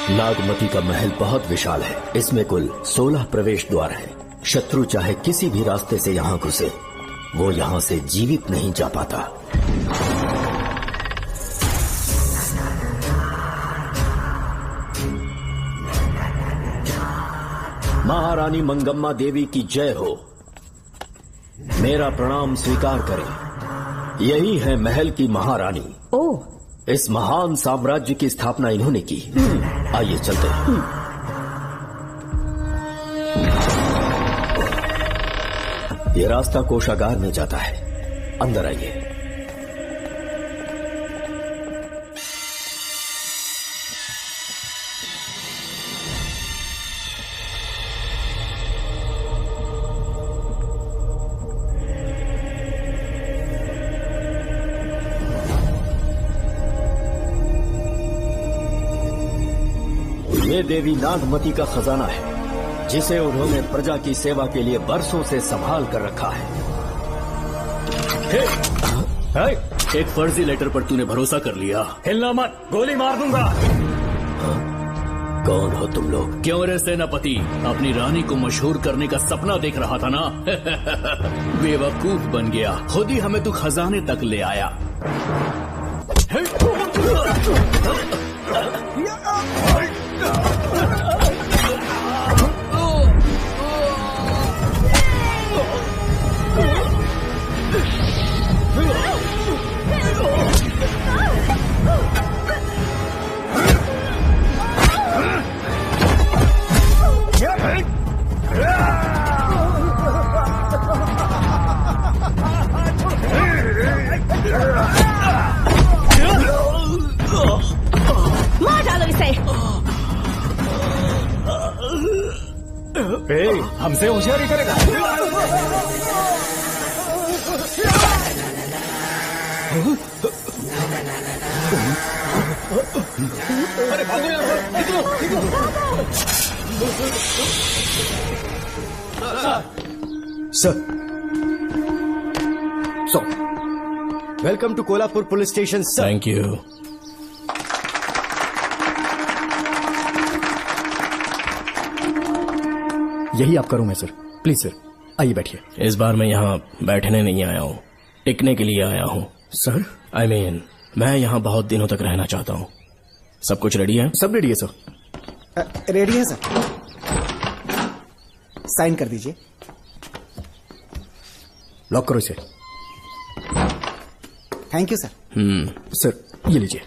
नागमती का महल बहुत विशाल है। इसमें कुल 16 प्रवेश द्वार हैं। शत्रु चाहे किसी भी रास्ते से यहाँ घुसे, वो यहाँ से जीवित नहीं जा पाता। महारानी मंगम्मा देवी की जय हो। मेरा प्रणाम स्वीकार करें। यही है महल की महारानी। ओह, इस महान साम्राज्य की स्थापना इन्होंने की। आइए चलते हैं। ये रास्ता कोषागार में जाता है। अंदर आइए। ये देवी नागमती का खजाना है, जिसे उन्होंने प्रजा की सेवा के लिए बरसों से संभाल कर रखा है। एक फर्जी लेटर पर तूने भरोसा कर लिया। हिलना मत, गोली मार दूंगा। कौन हो तुम लोग? क्यों रे सेनापति, अपनी रानी को मशहूर करने का सपना देख रहा था ना? बेवकूफ बन गया। खुद ही हमें तू खजाने तक ले आया। मार डालो इसे। हमसे होशियारी करेगा। अरे भागो यार, निकलो। Sir, welcome to Kolhapur police station sir. Thank you. यही आपका रूम है सर। प्लीज सर, आइए बैठिए। इस बार मैं यहाँ बैठने नहीं आया हूँ, टिकने के लिए आया हूँ। सर, I mean, मैं यहाँ बहुत दिनों तक रहना चाहता हूँ। सब कुछ रेडी है? सब रेडी है सर। रेडी है सर। साइन कर दीजिए। लॉक करो इसे। Thank you sir. सर, ये लीजिए।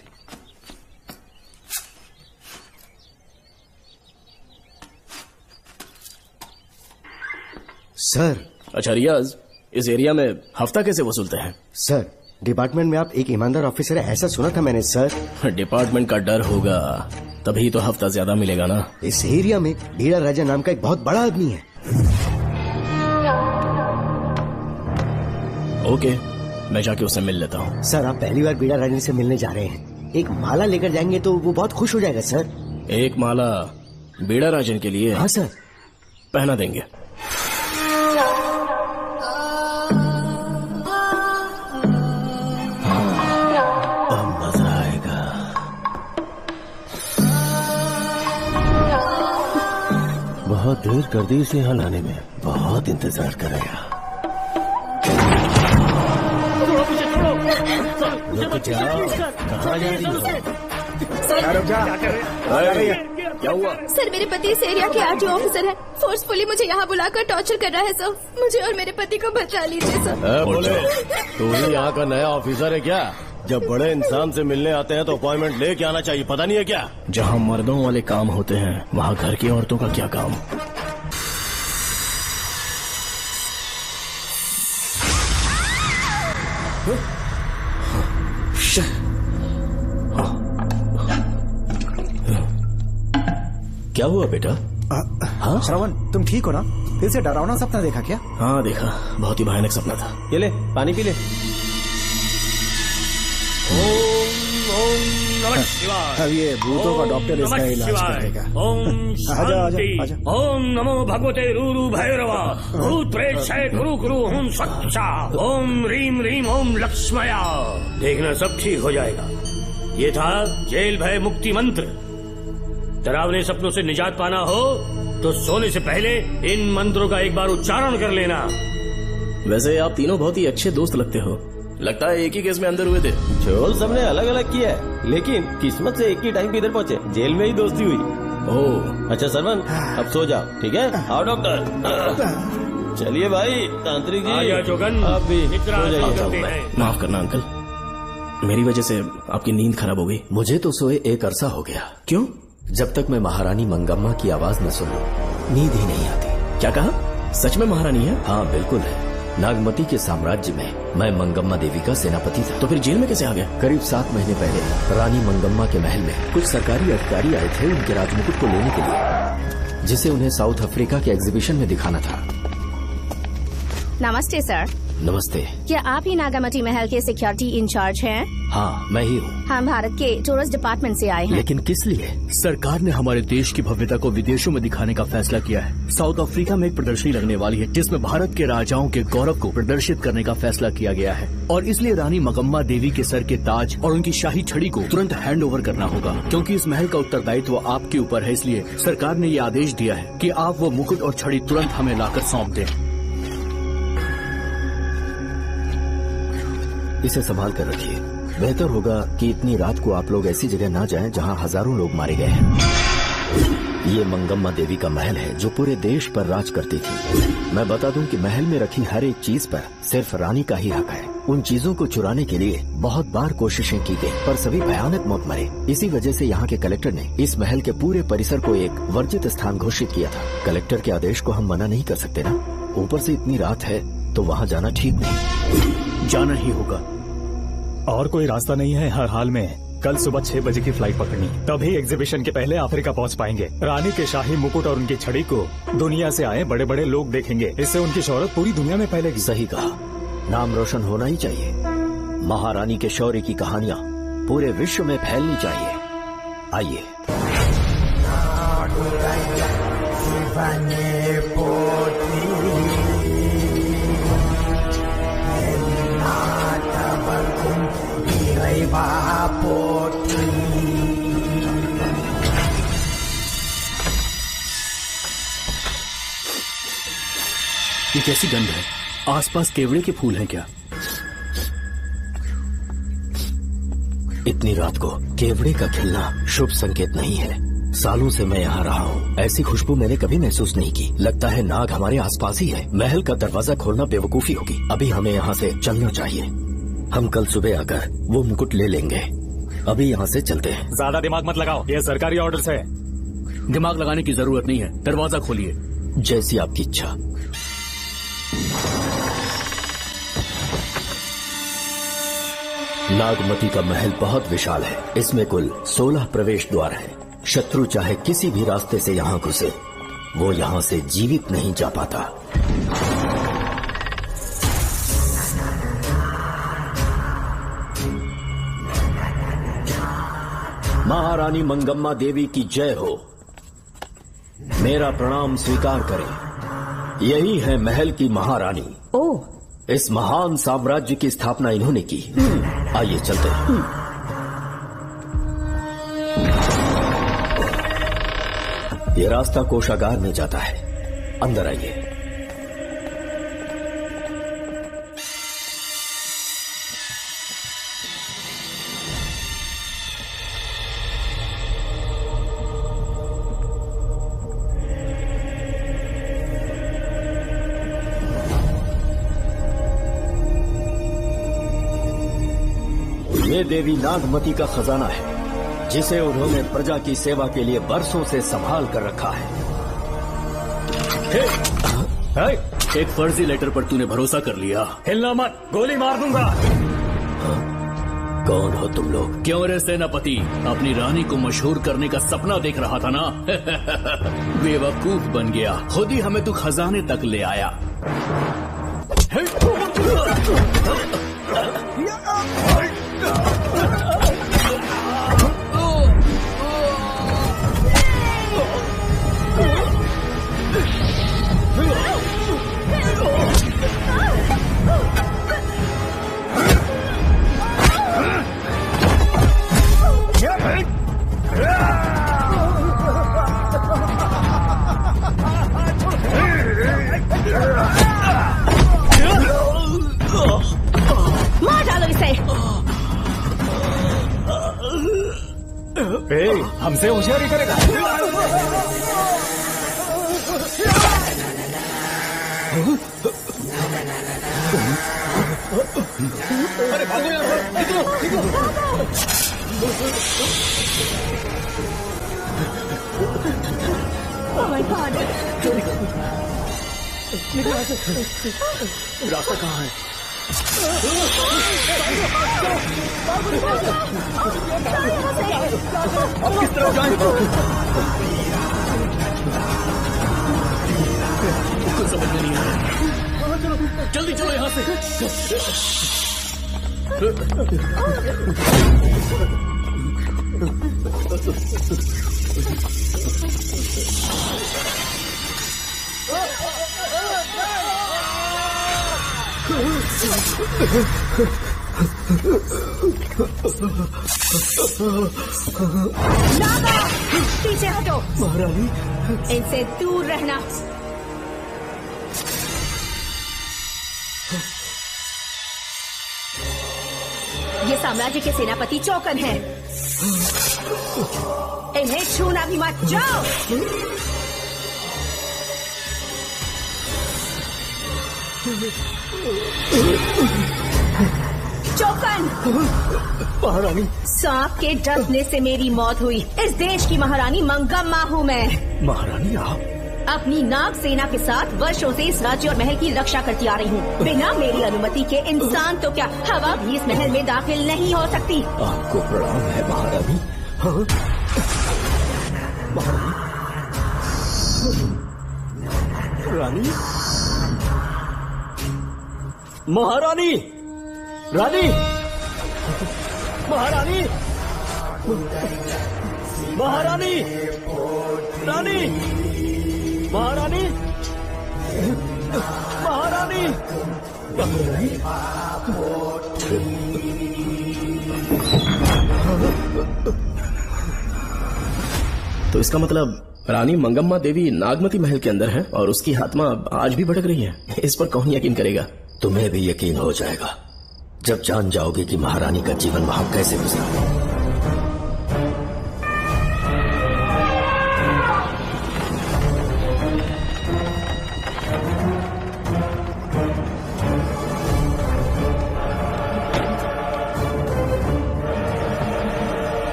सर। अच्छा रियाज, इस एरिया में हफ्ता कैसे वसूलते हैं? सर, डिपार्टमेंट में आप एक ईमानदार ऑफिसर है, ऐसा सुना था मैंने सर। डिपार्टमेंट का डर होगा, तभी तो हफ्ता ज्यादा मिलेगा ना। इस एरिया में बीड़ा राजा नाम का एक बहुत बड़ा आदमी है। ओके, मैं जाके उससे मिल लेता हूँ। सर, आप पहली बार बीड़ा राजा से मिलने जा रहे हैं, एक माला लेकर जाएंगे तो वो बहुत खुश हो जाएगा सर। एक माला बीड़ा राजन के लिए? हाँ सर। पहना देंगे। बहुत देर कर दी इसे यहाँ लाने में, बहुत इंतजार करेगा। कहाँ जा रही हो? क्या हुआ? सर, मेरे पति इस एरिया के आरटीओ ऑफिसर हैं। फोर्सफुली मुझे यहाँ बुलाकर टॉर्चर कर रहा है सर। मुझे और मेरे पति को बचा लीजिए सर। बोले, तू ही यहाँ का नया ऑफिसर है क्या? जब बड़े इंसान से मिलने आते हैं तो अपॉइंटमेंट लेके आना चाहिए, पता नहीं है क्या? जहाँ मर्दों वाले काम होते हैं, वहाँ घर की औरतों का क्या काम? क्या हुआ बेटा? हाँ श्रवण, तुम ठीक हो ना? फिर से डरावना सपना देखा क्या? हाँ देखा, बहुत ही भयानक सपना था। ये ले, पानी पी ले। अब ये भूतों का डॉक्टर इसका इलाज करेगा। ओम शांति। आजा। ओम नमो भगवते रूरू भैरवा। भूत प्रेत क्षय कुरु कुरु ओम सच्चा। ओम रीम रीम ओम लक्ष्मया। देखना सब ठीक हो जाएगा। ये था जेल भय मुक्ति मंत्र। डरावने सपनों से निजात पाना हो तो सोने से पहले इन मंत्रों का एक बार उच्चारण कर लेना। वैसे आप तीनों बहुत ही अच्छे दोस्त लगते हो। लगता है एक ही केस में अंदर हुए थे। झोल सबने अलग अलग किया है, लेकिन किस्मत से एक ही टाइम पे इधर पहुंचे। जेल में ही दोस्ती हुई। ओह, अच्छा सरवन, अब सो जाओ, ठीक है? आओ डॉक्टर। चलिए भाई तांत्रिक जी, आजा जोगन, आप भी इतना सो जाइए। करते हैं। माफ करना अंकल, मेरी वजह से आपकी नींद खराब हो गई। मुझे तो सोए एक अरसा हो गया। क्यों? जब तक मैं महारानी मंगम्मा की आवाज न सुनूं, नींद ही नहीं आती। क्या कहा? सच में महारानी है? हाँ बिल्कुल है। नागमती के साम्राज्य में मैं मंगम्मा देवी का सेनापति था। तो फिर जेल में कैसे आ गया? करीब 7 महीने पहले रानी मंगम्मा के महल में कुछ सरकारी अधिकारी आए थे उनके राजमुकुट को लेने के लिए, जिसे उन्हें साउथ अफ्रीका के एग्जीबिशन में दिखाना था। नमस्ते सर। नमस्ते। क्या आप ही नागामती महल के सिक्योरिटी इंचार्ज हैं? हाँ मैं ही हूँ। हम भारत के टूरिस्ट डिपार्टमेंट से आए हैं। लेकिन किस लिए? सरकार ने हमारे देश की भव्यता को विदेशों में दिखाने का फैसला किया है। साउथ अफ्रीका में एक प्रदर्शनी लगने वाली है जिसमें भारत के राजाओं के गौरव को प्रदर्शित करने का फैसला किया गया है, और इसलिए रानी मंगम्मा देवी के सर के ताज और उनकी शाही छड़ी को तुरंत हैंड ओवर करना होगा। क्योंकि इस महल का उत्तरदायित्व आपके ऊपर है, इसलिए सरकार ने ये आदेश दिया है कि आप वो मुकुट और छड़ी तुरंत हमें लाकर सौंप दें। इसे संभाल कर रखिए। बेहतर होगा कि इतनी रात को आप लोग ऐसी जगह ना जाएं जहां हजारों लोग मारे गए हैं। ये मंगम्मा देवी का महल है जो पूरे देश पर राज करती थी। मैं बता दूं कि महल में रखी हर एक चीज पर सिर्फ रानी का ही हक है। उन चीजों को चुराने के लिए बहुत बार कोशिशें की गई, पर सभी भयानक मौत मरे। इसी वजह से यहाँ के कलेक्टर ने इस महल के पूरे परिसर को एक वर्जित स्थान घोषित किया था। कलेक्टर के आदेश को हम मना नहीं कर सकते ना। ऊपर से इतनी रात है तो वहाँ जाना ठीक नहीं। जाना ही होगा। और कोई रास्ता नहीं है। हर हाल में कल सुबह 6 बजे की फ्लाइट पकड़नी, तभी एग्जीबिशन के पहले अफ्रीका पहुंच पाएंगे। रानी के शाही मुकुट और उनकी छड़ी को दुनिया से आए बड़े बड़े लोग देखेंगे। इससे उनकी शोहरत पूरी दुनिया में फैलेगी। सही कहा, नाम रोशन होना ही चाहिए। महारानी के शौर्य की कहानियाँ पूरे विश्व में फैलनी चाहिए। आइए। ये कैसी गंध है? आसपास केवड़े के फूल हैं क्या? इतनी रात को केवड़े का खिलना शुभ संकेत नहीं है। सालों से मैं यहाँ रहा हूँ, ऐसी खुशबू मैंने कभी महसूस नहीं की। लगता है नाग हमारे आसपास ही है। महल का दरवाजा खोलना बेवकूफी होगी। अभी हमें यहाँ से चलना चाहिए। हम कल सुबह आकर वो मुकुट ले लेंगे। अभी यहाँ से चलते हैं। ज्यादा दिमाग मत लगाओ, ये सरकारी ऑर्डर्स है। दिमाग लगाने की जरूरत नहीं है। दरवाजा खोलिए। जैसी आपकी इच्छा। नागमती का महल बहुत विशाल है। इसमें कुल 16 प्रवेश द्वार हैं। शत्रु चाहे किसी भी रास्ते से यहाँ घुसे, वो यहाँ से जीवित नहीं जा पाता। महारानी मंगम्मा देवी की जय हो। मेरा प्रणाम स्वीकार करें। यही है महल की महारानी। ओह, इस महान साम्राज्य की स्थापना इन्होंने की। आइए चलते हैं। ये रास्ता कोषागार में जाता है। अंदर आइए। ये देवी नागमती का खजाना है, जिसे उन्होंने प्रजा की सेवा के लिए बरसों से संभाल कर रखा है। एक फर्जी लेटर पर तूने भरोसा कर लिया। हिलना मत, गोली मार दूंगा। कौन हो तुम लोग? क्यों रे सेनापति, अपनी रानी को मशहूर करने का सपना देख रहा था ना? बेवकूफ बन गया। खुद ही हमें तू खजाने तक ले आया। हमसे होशियारी करेगा। अरे भागो यार, निकलो निकलो। रास्ता कहाँ है? अब किस तरफ जाएं? कुछ समझ में नहीं आ रहा। जल्दी चलो यहाँ से। नागा, पीछे हटो। महारानी, इनसे दूर रहना। ये साम्राज्य के सेनापति चौकन हैं। इन्हें छूना भी मत। जाओ। चौकन। महारानी, सांप के डसने से मेरी मौत हुई। इस देश की महारानी मंगम्मा हूँ मैं। महारानी आप अपनी नाग सेना के साथ वर्षों से इस राज्य और महल की रक्षा करती आ रही हूँ। बिना मेरी अनुमति के इंसान तो क्या हवा भी इस महल में दाखिल नहीं हो सकती। आपको प्रणाम है महारानी। हाँ? महारानी, रानी, महारानी, रानी, महारानी, महारानी, रानी, महारानी, महारानी, तो इसका मतलब रानी मंगम्मा देवी नागमती महल के अंदर है और उसकी आत्मा आज भी भटक रही है। इस पर कौन यकीन करेगा? तुम्हें भी यकीन हो जाएगा जब जान जाओगे कि महारानी का जीवन वहां कैसे गुजरा।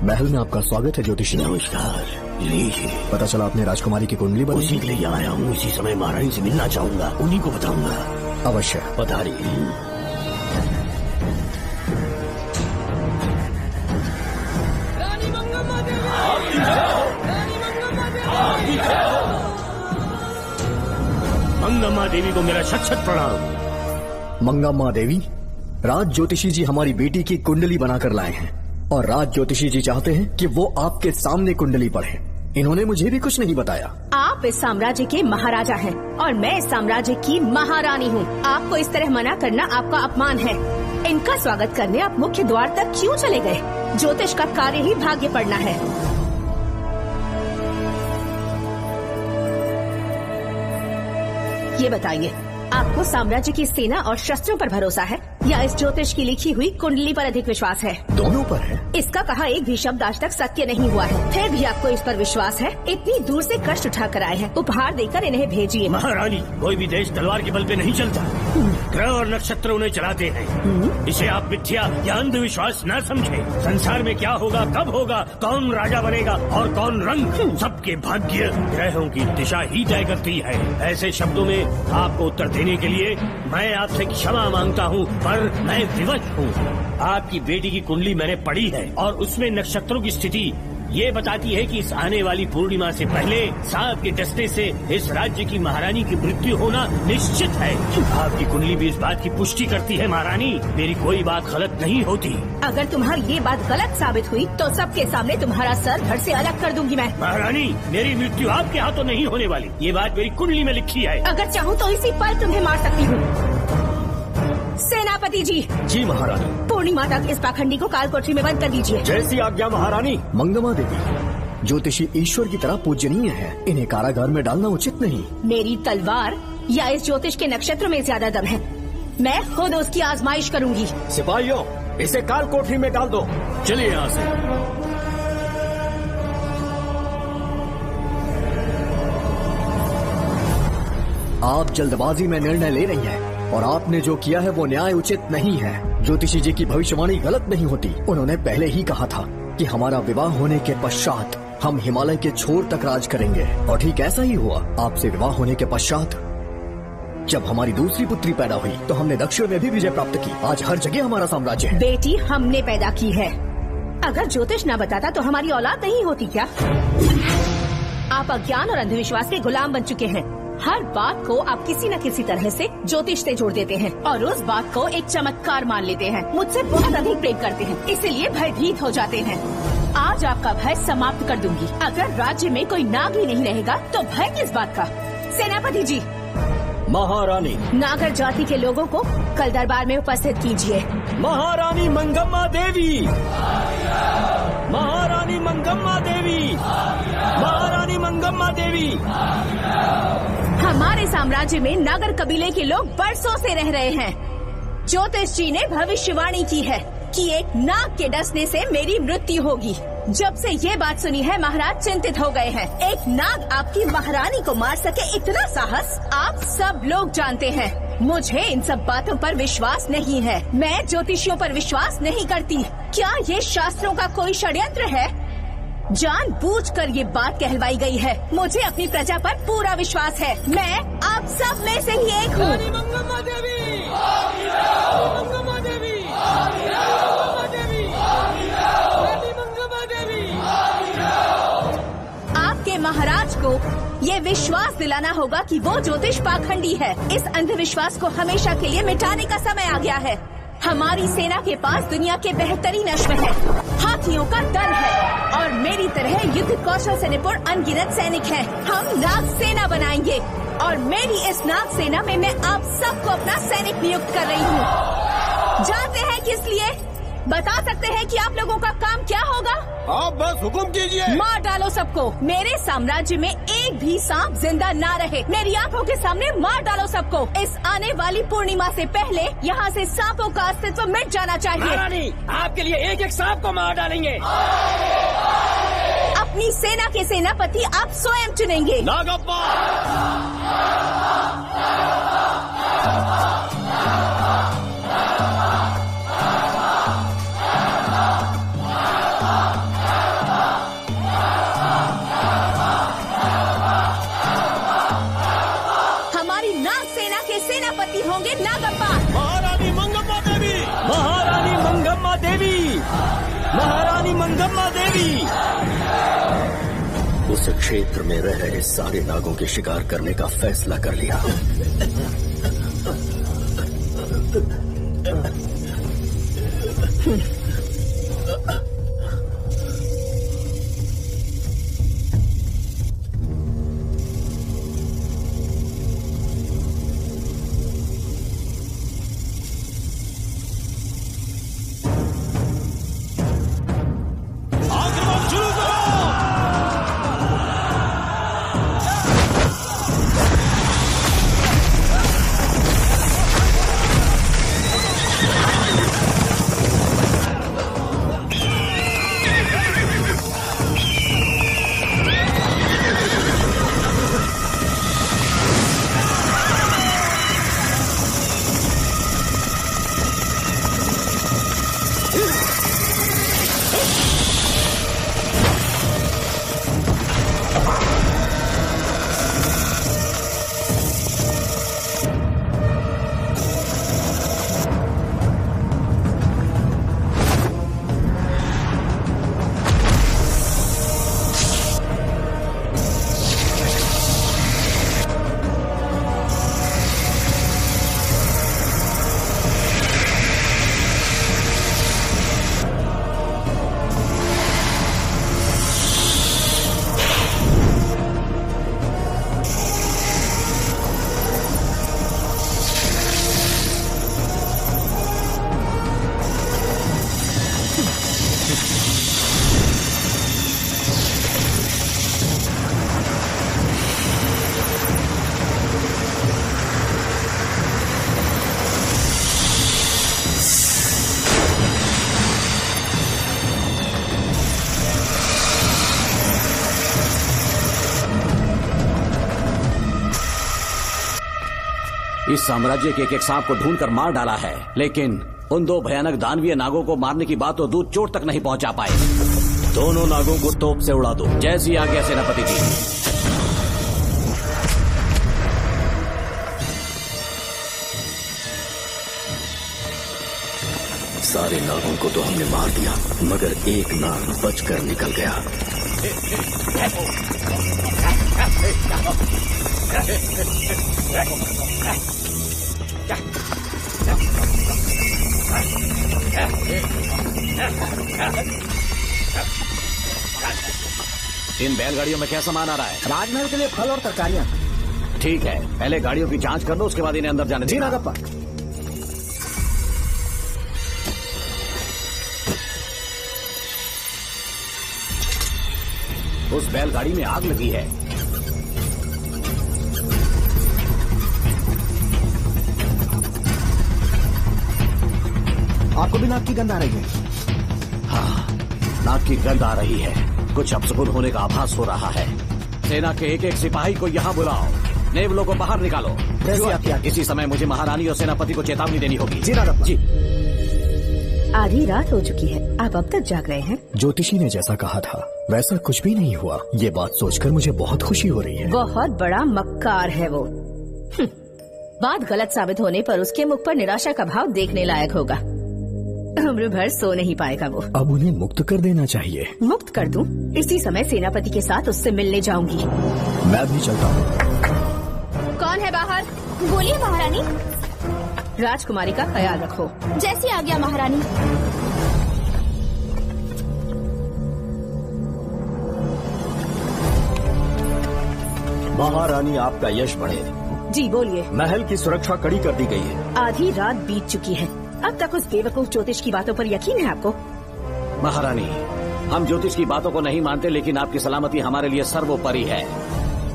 महल में आपका स्वागत है ज्योतिषी। नमस्कार। लीजिए। पता चला आपने राजकुमारी की कुंडली बनी। उसी के लिए आया हूँ। इसी समय महारानी से मिलना चाहूंगा, उन्हीं को बताऊंगा। अवश्य पधारिए। मंगम्मा देवी को मेरा शत शत प्रणाम। मंगम्मा देवी, राज ज्योतिषी जी हमारी बेटी की कुंडली बनाकर लाए हैं और राज ज्योतिषी जी चाहते हैं कि वो आपके सामने कुंडली पढ़े। इन्होंने मुझे भी कुछ नहीं बताया। आप इस साम्राज्य के महाराजा हैं और मैं इस साम्राज्य की महारानी हूँ। आपको इस तरह मना करना आपका अपमान है। इनका स्वागत करने आप मुख्य द्वार तक क्यों चले गए? ज्योतिष का कार्य ही भाग्य पढ़ना है। ये बताइए, आपको साम्राज्य की सेना और शस्त्रों पर भरोसा है या इस ज्योतिष की लिखी हुई कुंडली पर अधिक विश्वास है? दोनों पर है। इसका कहा एक भी शब्द आज तक सत्य नहीं हुआ है, फिर भी आपको इस पर विश्वास है? इतनी दूर से कष्ट उठा कर आए हैं, उपहार देकर इन्हें भेजिए। महारानी, कोई भी देश तलवार के बल पे नहीं चलता। ग्रह और नक्षत्र उन्हें चलाते हैं। इसे आप मिथ्या या अंधविश्वास न समझे। संसार में क्या होगा, कब होगा, कौन राजा बनेगा और कौन रंग, सबके भाग्य ग्रहों की दिशा ही तय करती है। ऐसे शब्दों में आपको उत्तर देने के लिए मैं आपसे क्षमा मांगता हूँ, पर मैं विवश हूँ। आपकी बेटी की कुंडली मैंने पढ़ी है और उसमें नक्षत्रों की स्थिति ये बताती है कि इस आने वाली पूर्णिमा से पहले सांप के डसने से इस राज्य की महारानी की मृत्यु होना निश्चित है। आपकी कुंडली भी इस बात की पुष्टि करती है। महारानी, मेरी कोई बात गलत नहीं होती। अगर तुम्हारी ये बात गलत साबित हुई तो सबके सामने तुम्हारा सर धड़ से अलग कर दूंगी मैं। महारानी, मेरी मृत्यु आपके हाथों नहीं होने वाली, ये बात मेरी कुंडली में लिखी है। अगर चाहूँ तो इसी पल तुम्हें मार सकती हूँ। सेनापति जी। जी महारानी। पूर्णिमा तक इस पाखंडी को काल कोठरी में बंद कर दीजिए। जैसी आज्ञा महारानी। मंगम्मा देवी, ज्योतिषी ईश्वर की तरह पूजनीय है, इन्हें कारागार में डालना उचित नहीं। मेरी तलवार या इस ज्योतिष के नक्षत्र में ज्यादा दम है? मैं खुद उसकी आजमाइश करूंगी। सिपाहियों, इसे काल कोठरी में डाल दो। चलिए यहाँ से। आप जल्दबाजी में निर्णय ले रही हैं और आपने जो किया है वो न्याय उचित नहीं है। ज्योतिषी जी की भविष्यवाणी गलत नहीं होती। उन्होंने पहले ही कहा था कि हमारा विवाह होने के पश्चात हम हिमालय के छोर तक राज करेंगे, और ठीक ऐसा ही हुआ। आपसे विवाह होने के पश्चात जब हमारी दूसरी पुत्री पैदा हुई तो हमने दक्षिण में भी विजय प्राप्त की। आज हर जगह हमारा साम्राज्य है। बेटी हमने पैदा की है। अगर ज्योतिष न बताता तो हमारी औलाद नहीं होती क्या? आप अज्ञान और अंधविश्वास के गुलाम बन चुके हैं। हर बात को आप किसी न किसी तरह से ज्योतिष से जोड़ देते हैं और उस बात को एक चमत्कार मान लेते हैं। मुझसे बहुत अधिक प्रेम करते हैं, इसीलिए भयभीत हो जाते हैं। आज आपका भय समाप्त कर दूंगी। अगर राज्य में कोई नाग ही नहीं रहेगा तो भय किस बात का? सेनापति जी। महारानी। नागर जाति के लोगों को कल दरबार में उपस्थित कीजिए। महारानी मंगम्मा देवी। महारानी मंगम्मा देवी। महारानी मंगम्मा देवी। हमारे साम्राज्य में नागर कबीले के लोग बरसों से रह रहे हैं। ज्योतिष जी ने भविष्यवाणी की है कि एक नाग के डसने से मेरी मृत्यु होगी। जब से ये बात सुनी है महाराज चिंतित हो गए हैं। एक नाग आपकी महारानी को मार सके, इतना साहस आप सब लोग जानते हैं। मुझे इन सब बातों पर विश्वास नहीं है। मैं ज्योतिषियों पर विश्वास नहीं करती। क्या ये शास्त्रों का कोई षड्यंत्र है? जानबूझकर ये बात कहलवाई गई है। मुझे अपनी प्रजा पर पूरा विश्वास है। मैं आप सब में से ही एक हूँ। मंगम्मा देवी। मंगम्मा देवी। आपके महाराज को ये विश्वास दिलाना होगा कि वो ज्योतिष पाखंडी है। इस अंधविश्वास को हमेशा के लिए मिटाने का समय आ गया है। हमारी सेना के पास दुनिया के बेहतरीन अश्व है, हाथियों का दल है और मेरी तरह युद्ध कौशल से निपुण अनगिनत सैनिक हैं। हम नाग सेना बनाएंगे और मेरी इस नाग सेना में मैं आप सबको अपना सैनिक नियुक्त कर रही हूँ। जानते हैं किस लिए? बता सकते हैं कि आप लोगों का काम क्या होगा? आप बस हुक्म कीजिए। मार डालो सबको। मेरे साम्राज्य में एक भी सांप जिंदा ना रहे। मेरी आंखों के सामने मार डालो सबको। इस आने वाली पूर्णिमा से पहले यहाँ से सांपों का अस्तित्व मिट जाना चाहिए। महारानी, आपके लिए एक एक सांप को मार डालेंगे। अपनी सेना के सेनापति आप स्वयं चुनेंगे। नागप्पा। सेनापति होंगे नागप्पा। महारानी मंगम्मा देवी। महारानी मंगम्मा देवी। महारानी मंगम्मा देवी। उस क्षेत्र में रह रहे सारे नागों के शिकार करने का फैसला कर लिया। इस साम्राज्य के एक एक सांप को ढूंढकर मार डाला है, लेकिन उन 2 भयानक दानवीय नागों को मारने की बात तो दूध चोट तक नहीं पहुंचा पाए। दोनों नागों को तोप से उड़ा दो, जैसी आज्ञा सेनापति जी। सारे नागों को तो हमने मार दिया, मगर एक नाग बचकर निकल गया। इन बैलगाड़ियों में क्या सामान आ रहा है? राजमहल के लिए फल और तरकारियां। ठीक है, पहले गाड़ियों की जांच कर लो, उसके बाद इन्हें अंदर जाने जी देना। नागप्पा। उस बैलगाड़ी में आग लगी है। आपको भी नाक की गंध आ रही है? हाँ, नाक की गंध आ रही है। कुछ अपशकुन होने का आभास हो रहा है। सेना के एक एक सिपाही को यहाँ बुलाओ, नेवलों को बाहर निकालो। इसी समय मुझे महारानी और सेनापति को चेतावनी देनी होगी। जी नागप्पा। जी। आधी रात हो चुकी है, आप अब तक जाग रहे हैं? ज्योतिषी ने जैसा कहा था वैसा कुछ भी नहीं हुआ। ये बात सोचकर मुझे बहुत खुशी हो रही है। बहुत बड़ा मक्कार है वो। बात गलत साबित होने पर उसके मुख पर निराशा का भाव देखने लायक होगा। उम्र भर सो नहीं पाएगा वो। अब उन्हें मुक्त कर देना चाहिए। मुक्त कर दूं? इसी समय सेनापति के साथ उससे मिलने जाऊंगी। मैं भी चलता हूँ। कौन है बाहर? बोलिए महारानी। राजकुमारी का ख्याल रखो। जैसी आज्ञा महारानी। महारानी, आपका यश बढ़े। जी बोलिए। महल की सुरक्षा कड़ी कर दी गई है। आधी रात बीत चुकी है, अब तक उस बेवकूफ ज्योतिष की बातों पर यकीन है आपको? महारानी, हम ज्योतिष की बातों को नहीं मानते, लेकिन आपकी सलामती हमारे लिए सर्वोपरि है।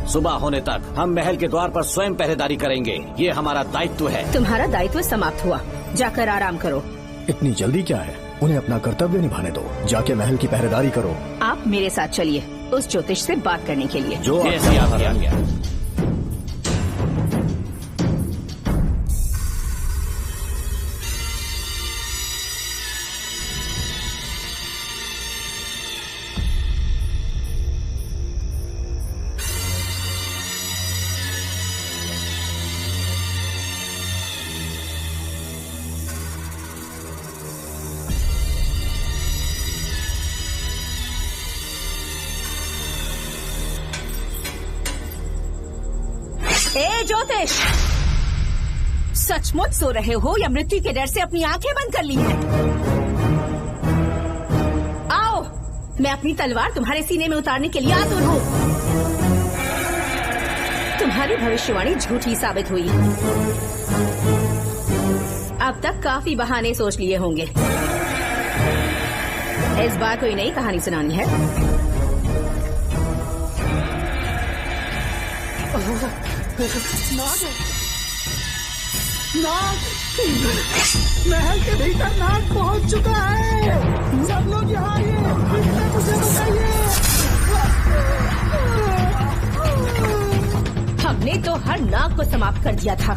सुबह होने तक हम महल के द्वार पर स्वयं पहरेदारी करेंगे, ये हमारा दायित्व है। तुम्हारा दायित्व समाप्त हुआ, जाकर आराम करो। इतनी जल्दी क्या है? उन्हें अपना कर्तव्य निभाने दो। जाके महल की पहरेदारी करो। आप मेरे साथ चलिए उस ज्योतिष से बात करने के लिए। जो आज्ञा। ए ज्योतिष, सचमुच सो रहे हो या मृत्यु के डर से अपनी आंखें बंद कर ली हैं? आओ, मैं अपनी तलवार तुम्हारे सीने में उतारने के लिए आतुर हूँ। तुम्हारी भविष्यवाणी झूठी साबित हुई। अब तक काफी बहाने सोच लिए होंगे। इस बार कोई नई कहानी सुनानी है? नाग! महल के भीतर नाग पहुंच चुका है। सब लोग यहाँ आइए, मुझे बताइए। हमने तो हर नाग को समाप्त कर दिया था।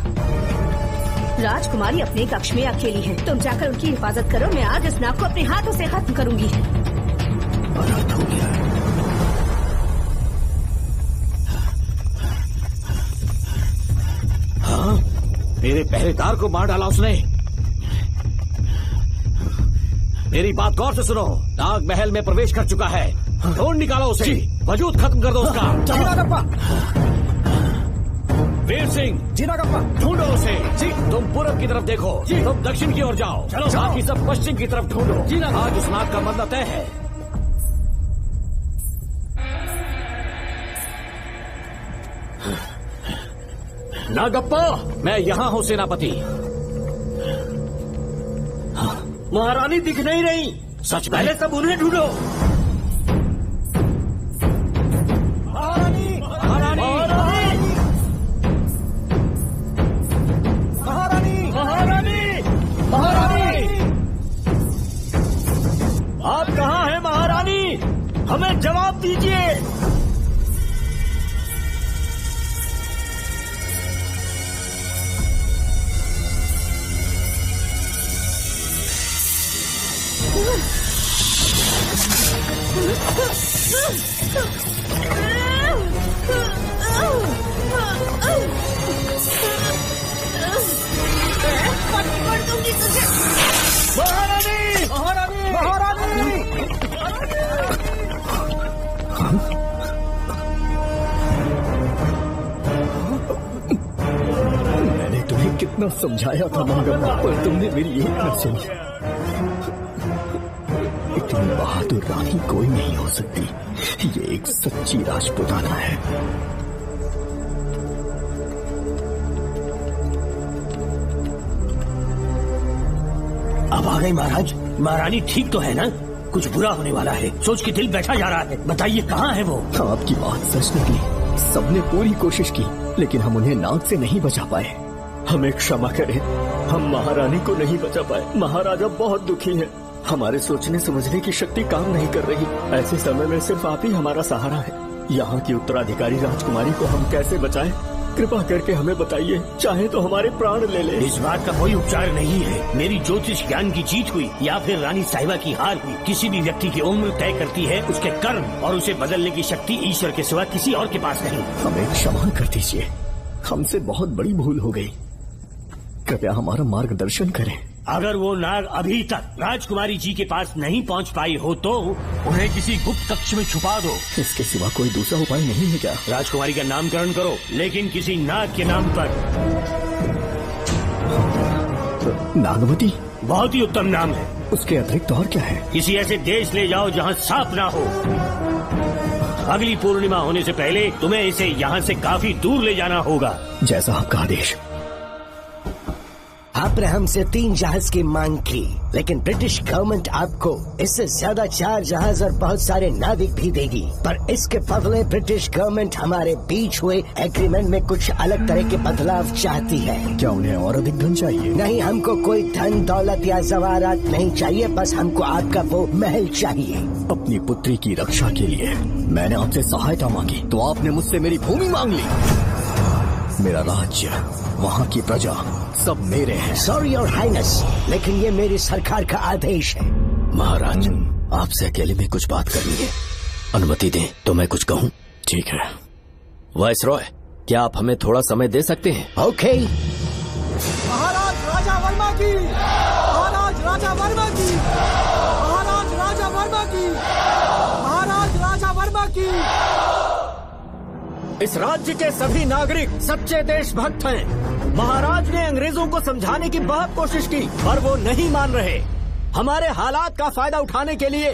राजकुमारी अपने कक्ष में अकेली है, तुम जाकर उनकी हिफाजत करो। मैं आज इस नाग को अपने हाथों से खत्म करूंगी। अनर्थ हो गया। हाँ, मेरे पहरेदार को मार डाला उसने। मेरी बात गौर से सुनो, नाग महल में प्रवेश कर चुका है। ढूंढ निकालो उसे, वजूद खत्म कर दो उसका। जी नागप्पा। वीर सिंह, जी नागप्पा। ढूंढो उसे। जी, तुम पूरब की तरफ देखो, तुम दक्षिण की ओर जाओ। चलो, बाकी सब पश्चिम की तरफ ढूंढो। जी आज उस नाग का मरना तय है। नागप्पा, मैं यहाँ हूँ सेनापति। महारानी दिख नहीं रही। सच में? पहले सब उन्हें ढूंढो। महारानी! महारानी! महारानी! महारानी! महारानी! आप कहाँ हैं महारानी? हमें जवाब दीजिए। दूंगी तुझे। महारानी, महारानी, महारानी। मैंने तुम्हें कितना समझाया था मंगम्मा, पर तुमने मेरी एक न सुनी। इतनी बहादुर रानी कोई नहीं हो सकती। ये एक सच्ची राजपुताना है। अब आ गए महाराज। महारानी ठीक तो है ना? कुछ बुरा होने वाला है, सोच के दिल बैठा जा रहा है। बताइए कहाँ है वो? आपकी बात सच निकली। सबने पूरी कोशिश की, लेकिन हम उन्हें नाग से नहीं बचा पाए। हमें क्षमा करें, हम महारानी को नहीं बचा पाए। महाराजा बहुत दुखी है। हमारे सोचने समझने की शक्ति काम नहीं कर रही। ऐसे समय में सिर्फ आप ही हमारा सहारा है। यहाँ की उत्तराधिकारी राजकुमारी को हम कैसे बचाएं? कृपा करके हमें बताइए, चाहे तो हमारे प्राण ले ले। इस बात का कोई उपचार नहीं है। मेरी ज्योतिष ज्ञान की जीत हुई या फिर रानी साहिबा की हार हुई। किसी भी व्यक्ति की उम्र तय करती है उसके कर्म, और उसे बदलने की शक्ति ईश्वर के सिवा किसी और के पास नहीं। हमें क्षमा कर दीजिए, हमसे बहुत बड़ी भूल हो गई। कृपया हमारा मार्गदर्शन करें। अगर वो नाग अभी तक राजकुमारी जी के पास नहीं पहुंच पाई हो तो उन्हें किसी गुप्त कक्ष में छुपा दो। इसके सिवा कोई दूसरा उपाय नहीं है क्या? राजकुमारी का नामकरण करो, लेकिन किसी नाग के नाम पर। नागवती बहुत ही उत्तम नाम है। उसके अतिरिक्त और क्या है? किसी ऐसे देश ले जाओ जहाँ सांप ना हो। अगली पूर्णिमा होने से पहले तुम्हें इसे यहाँ से काफी दूर ले जाना होगा। जैसा आपका आदेश। आपने हमसे 3 जहाज की मांग की, लेकिन ब्रिटिश गवर्नमेंट आपको इससे ज्यादा 4 जहाज और बहुत सारे नाविक भी देगी। पर इसके बदले ब्रिटिश गवर्नमेंट हमारे बीच हुए एग्रीमेंट में कुछ अलग तरह के बदलाव चाहती है। क्या उन्हें और अधिक धन चाहिए? नहीं, हमको कोई धन दौलत या जवाहरात नहीं चाहिए, बस हमको आपका वो महल चाहिए। अपनी पुत्री की रक्षा के लिए मैंने आपसे सहायता मांगी तो आपने मुझसे मेरी भूमि मांग ली। मेरा राज्य, वहाँ की प्रजा सब मेरे हैं। सॉरी योर हाइनेस, लेकिन ये मेरी सरकार का आदेश है। महाराज, आपसे अकेले में कुछ बात करनी है। अनुमति दें तो मैं कुछ कहूँ? ठीक है। वाइसरॉय, क्या आप हमें थोड़ा समय दे सकते हैं? ओके। महाराज राजा वर्मा की, महाराज राजा वर्मा की, महाराज राजा वर्मा की, महाराज राजा वर्मा की। इस राज्य के सभी नागरिक सच्चे देशभक्त हैं। महाराज ने अंग्रेजों को समझाने की बहुत कोशिश की, पर वो नहीं मान रहे। हमारे हालात का फायदा उठाने के लिए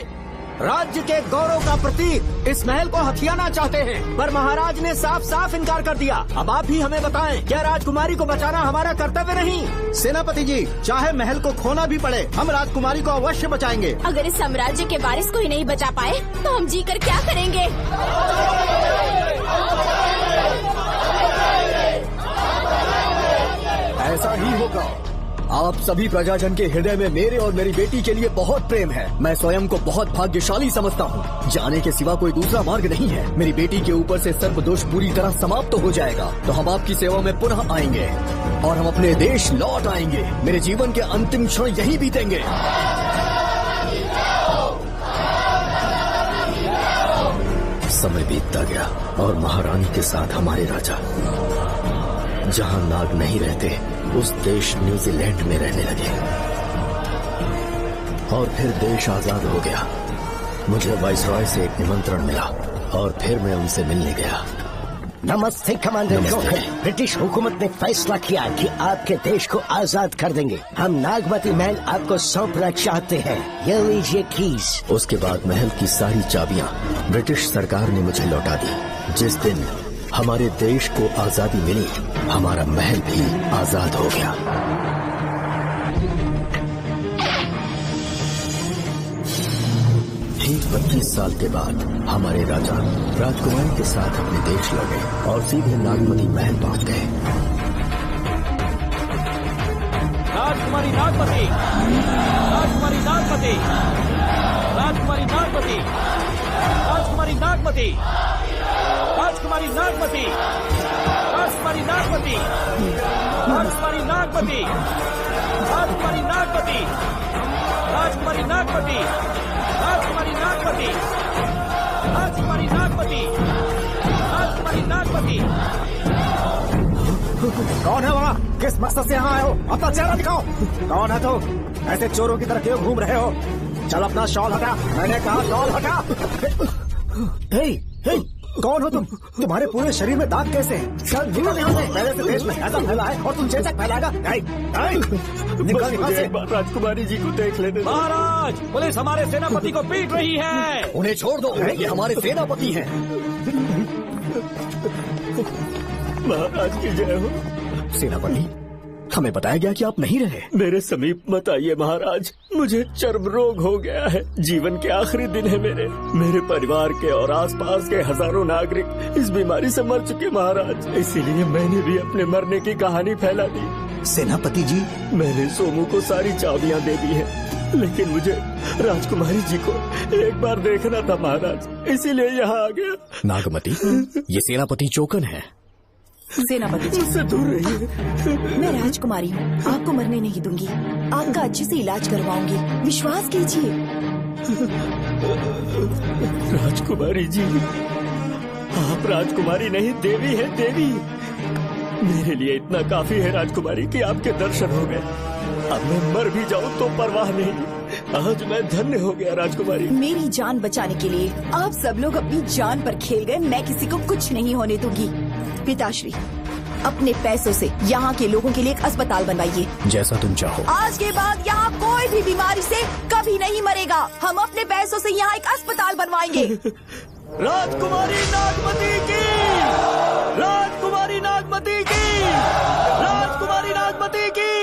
राज्य के गौरव का प्रतीक इस महल को हथियाना चाहते हैं, पर महाराज ने साफ साफ इनकार कर दिया। अब आप ही हमें बताएं, क्या राजकुमारी को बचाना हमारा कर्तव्य नहीं? सेनापति जी, चाहे महल को खोना भी पड़े, हम राजकुमारी को अवश्य बचाएंगे। अगर इस साम्राज्य के वारिस को ही नहीं बचा पाए तो हम जीकर क्या करेंगे? ऐसा ही होगा। आप सभी प्रजाजन के हृदय में मेरे और मेरी बेटी के लिए बहुत प्रेम है। मैं स्वयं को बहुत भाग्यशाली समझता हूँ। जाने के सिवा कोई दूसरा मार्ग नहीं है। मेरी बेटी के ऊपर से सर्प दोष पूरी तरह समाप्त हो जाएगा तो हम आपकी सेवा में पुनः आएंगे और हम अपने देश लौट आएंगे। मेरे जीवन के अंतिम क्षण यही बीतेंगे। समय बीतता गया और महारानी के साथ हमारे राजा जहाँ नाग नहीं रहते उस देश न्यूजीलैंड में रहने लगे और फिर देश आजाद हो गया। मुझे वाइसरॉय से एक निमंत्रण मिला और फिर मैं उनसे मिलने गया। नमस्ते कमांडर जोकर। ब्रिटिश हुकूमत ने फैसला किया कि आपके देश को आजाद कर देंगे। हम नागवती महल आपको सौंपना चाहते हैं। ये लीजिए कीज। उसके बाद महल की सारी चाबियां ब्रिटिश सरकार ने मुझे लौटा दी। जिस दिन हमारे देश को आजादी मिली, हमारा महल भी आजाद हो गया। ठीक 25 साल के बाद हमारे राजा राजकुमारी के साथ अपने देश लौटे और सीधे नागमती महल पहुंच गए। राजकुमारी नागमती, राजकुमारी नागमती, राजकुमारी नागमती, राजकुमारी नागमती, राजकुमारी नागमती, राजकुमारी नागमती, राजकुमारी नागमती, राजकुमारी नागमती, राजकुमारी नागमती, राजकुमारी नागमती, राजकुमारी सेनापति। कौन है वहाँ? किस मकसद से यहाँ आए हो? अपना चेहरा दिखाओ। कौन है तू? ऐसे चोरों की तरह क्यों घूम रहे हो? चल अपना शॉल हटा। मैंने कहा शॉल हटा। हे, हे, कौन हो तुम? तुम्हारे पूरे शरीर में दाग कैसे हैं? चल निकल यहाँ से। पहले से देश में ऐसा फैला है और तुम चेचक फैलाएगा। निकल यहाँ से। राजकुमारी जी को देख लेने दो। महाराज, पुलिस हमारे सेनापति को पीट रही है। उन्हें छोड़ दो, ये हमारे सेनापति हैं। महाराज की जय हो। सेनापति, हमें बताया गया कि आप नहीं रहे। मेरे समीप मत आइए महाराज, मुझे चर्म रोग हो गया है। जीवन के आखिरी दिन है मेरे परिवार के और आसपास के हजारों नागरिक इस बीमारी से मर चुके महाराज। इसीलिए मैंने भी अपने मरने की कहानी फैला दी। सेनापति जी, मैंने सोमू को सारी चाबियां दे दी है, लेकिन मुझे राजकुमारी जी को एक बार देखना था महाराज, इसीलिए यहाँ आ गया। नागमती, ये सेनापति चोकन है। सेनापति जी, मुझसे दूर रहिए। मैं राजकुमारी हूँ, आपको मरने नहीं दूंगी। आपका अच्छे से इलाज करवाऊंगी, विश्वास कीजिए। राजकुमारी जी, आप राजकुमारी नहीं देवी है, देवी। मेरे लिए इतना काफी है राजकुमारी कि आपके दर्शन हो गए। अब मैं मर भी जाऊँ तो परवाह नहीं। आज मैं धन्य हो गया राजकुमारी। मेरी जान बचाने के लिए आप सब लोग अपनी जान पर खेल गए। मैं किसी को कुछ नहीं होने दूंगी। पिताश्री, अपने पैसों से यहाँ के लोगों के लिए एक अस्पताल बनवाइए। जैसा तुम चाहो। आज के बाद यहाँ कोई भी बीमारी से कभी नहीं मरेगा। हम अपने पैसों से यहाँ एक अस्पताल बनवाएंगे। राजकुमारी नागमती की, राजकुमारी नागमती की, राजकुमारी नागमती की।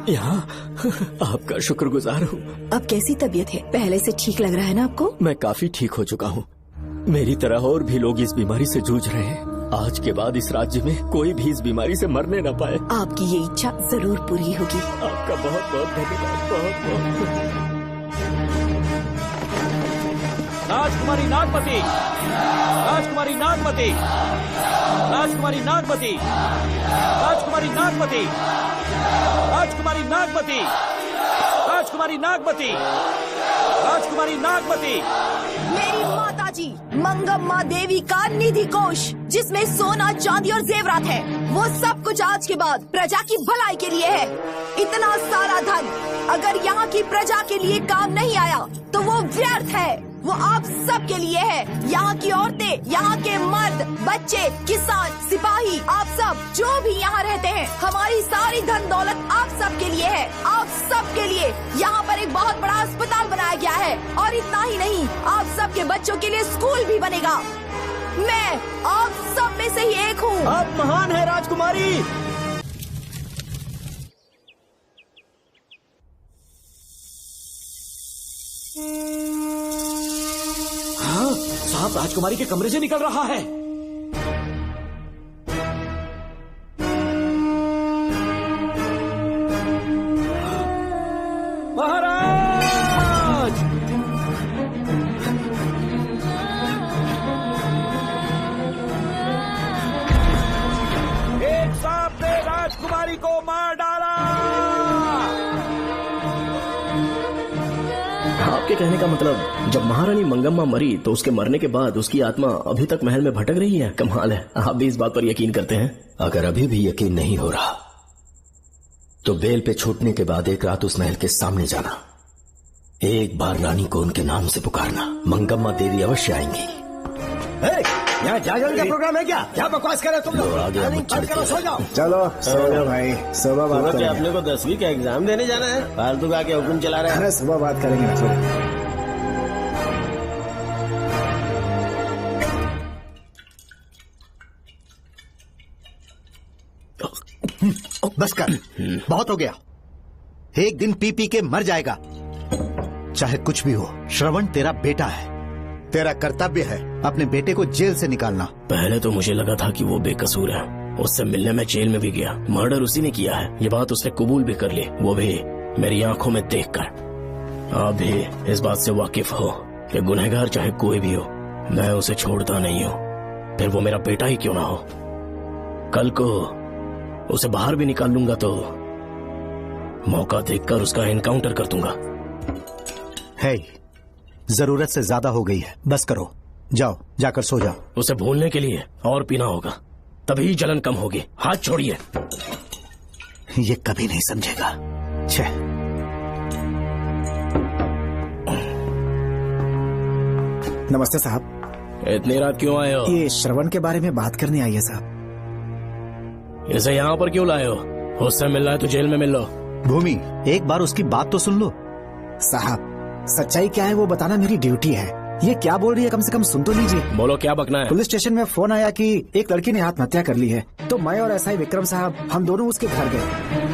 यहाँ आपका शुक्रगुजार हूँ। अब कैसी तबीयत है? पहले से ठीक लग रहा है ना आपको? मैं काफी ठीक हो चुका हूँ। मेरी तरह और भी लोग इस बीमारी से जूझ रहे हैं। आज के बाद इस राज्य में कोई भी इस बीमारी से मरने न पाए। आपकी ये इच्छा जरूर पूरी होगी। आपका बहुत बहुत धन्यवाद, बहुत बहुत। राजकुमारी नागमती, राजकुमारी नागमती, राजकुमारी नागमती, राजकुमारी नागमती, राजकुमारी नागमती, राजकुमारी नागमती, राजकुमारी नागमती। मेरी माताजी मंगम्मा देवी का निधि कोष, जिसमें सोना, चांदी और जेवरात है, वो सब कुछ आज के बाद प्रजा की भलाई के लिए है। इतना सारा धन अगर यहाँ की प्रजा के लिए काम नहीं आया तो वो व्यर्थ है। वो आप सब के लिए है। यहाँ की औरतें, यहाँ के मर्द, बच्चे, किसान, सिपाही, आप सब जो भी यहाँ रहते हैं, हमारी सारी धन दौलत आप सब के लिए है। आप सब के लिए यहाँ पर एक बहुत बड़ा अस्पताल बनाया गया है। और इतना ही नहीं, आप सब के बच्चों के लिए स्कूल भी बनेगा। मैं आप सब में से ही एक हूँ। आप महान है राजकुमारी। हाँ, साहब राजकुमारी के कमरे से निकल रहा है। महाराज! एक सांप ने राजकुमारी को मार डाला। आपके कहने का मतलब जब महारानी मंगम्मा मरी तो उसके मरने के बाद उसकी आत्मा अभी तक महल में भटक रही है? कमाल है, आप भी इस बात पर यकीन करते हैं? अगर अभी भी यकीन नहीं हो रहा तो बेल पे छूटने के बाद एक रात उस महल के सामने जाना, एक बार रानी को उनके नाम से पुकारना, मंगम्मा देवी अवश्य आएंगी। यहाँ जागरण का प्रोग्राम है क्या? क्या बकवास कर रहे तुम लोग? आगे सो जाओ। चलो सो जाओ भाई, सुबह बात करेंगे। अपने को 10वीं का एग्जाम देने जाना है, फालतू का क्या हुक्म चला रहे हैं? अरे सुबह बात करेंगे ना। बस कर, बहुत हो गया। एक दिन पी पी के मर जाएगा। चाहे कुछ भी हो, श्रवण तेरा बेटा है। तेरा कर्तव्य है अपने बेटे को जेल से निकालना। पहले तो मुझे लगा था कि वो बेकसूर है, उससे मिलने में जेल में भी गया, मर्डर उसी ने किया है, ये बात उसने कबूल भी कर ली, वो भी मेरी आंखों में देखकर। आप भी इस बात से वाकिफ हो कि गुनहगार चाहे कोई भी हो, मैं उसे छोड़ता नहीं हूँ, फिर वो मेरा बेटा ही क्यों ना हो। कल को उसे बाहर भी निकाल लूंगा तो मौका देखकर उसका एनकाउंटर कर दूंगा। है, जरूरत से ज्यादा हो गई है, बस करो, जाओ जाकर सो जाओ। उसे भूलने के लिए और पीना होगा, तभी जलन कम होगी। हाथ छोड़िए। ये कभी नहीं समझेगा। छे। नमस्ते साहब। इतनी रात क्यों आए हो? ये श्रवण के बारे में बात करने आई है साहब। इसे यहाँ पर क्यों लाए हो? उससे मिलना है तो जेल में मिल लो। भूमि, एक बार उसकी बात तो सुन लो। साहब, सच्चाई क्या है वो बताना मेरी ड्यूटी है। ये क्या बोल रही है, कम से कम सुन तो लीजिए। बोलो, क्या बकना है? पुलिस स्टेशन में फोन आया कि एक लड़की ने आत्महत्या कर ली है, तो मैं और एसआई विक्रम साहब हम दोनों उसके घर गए।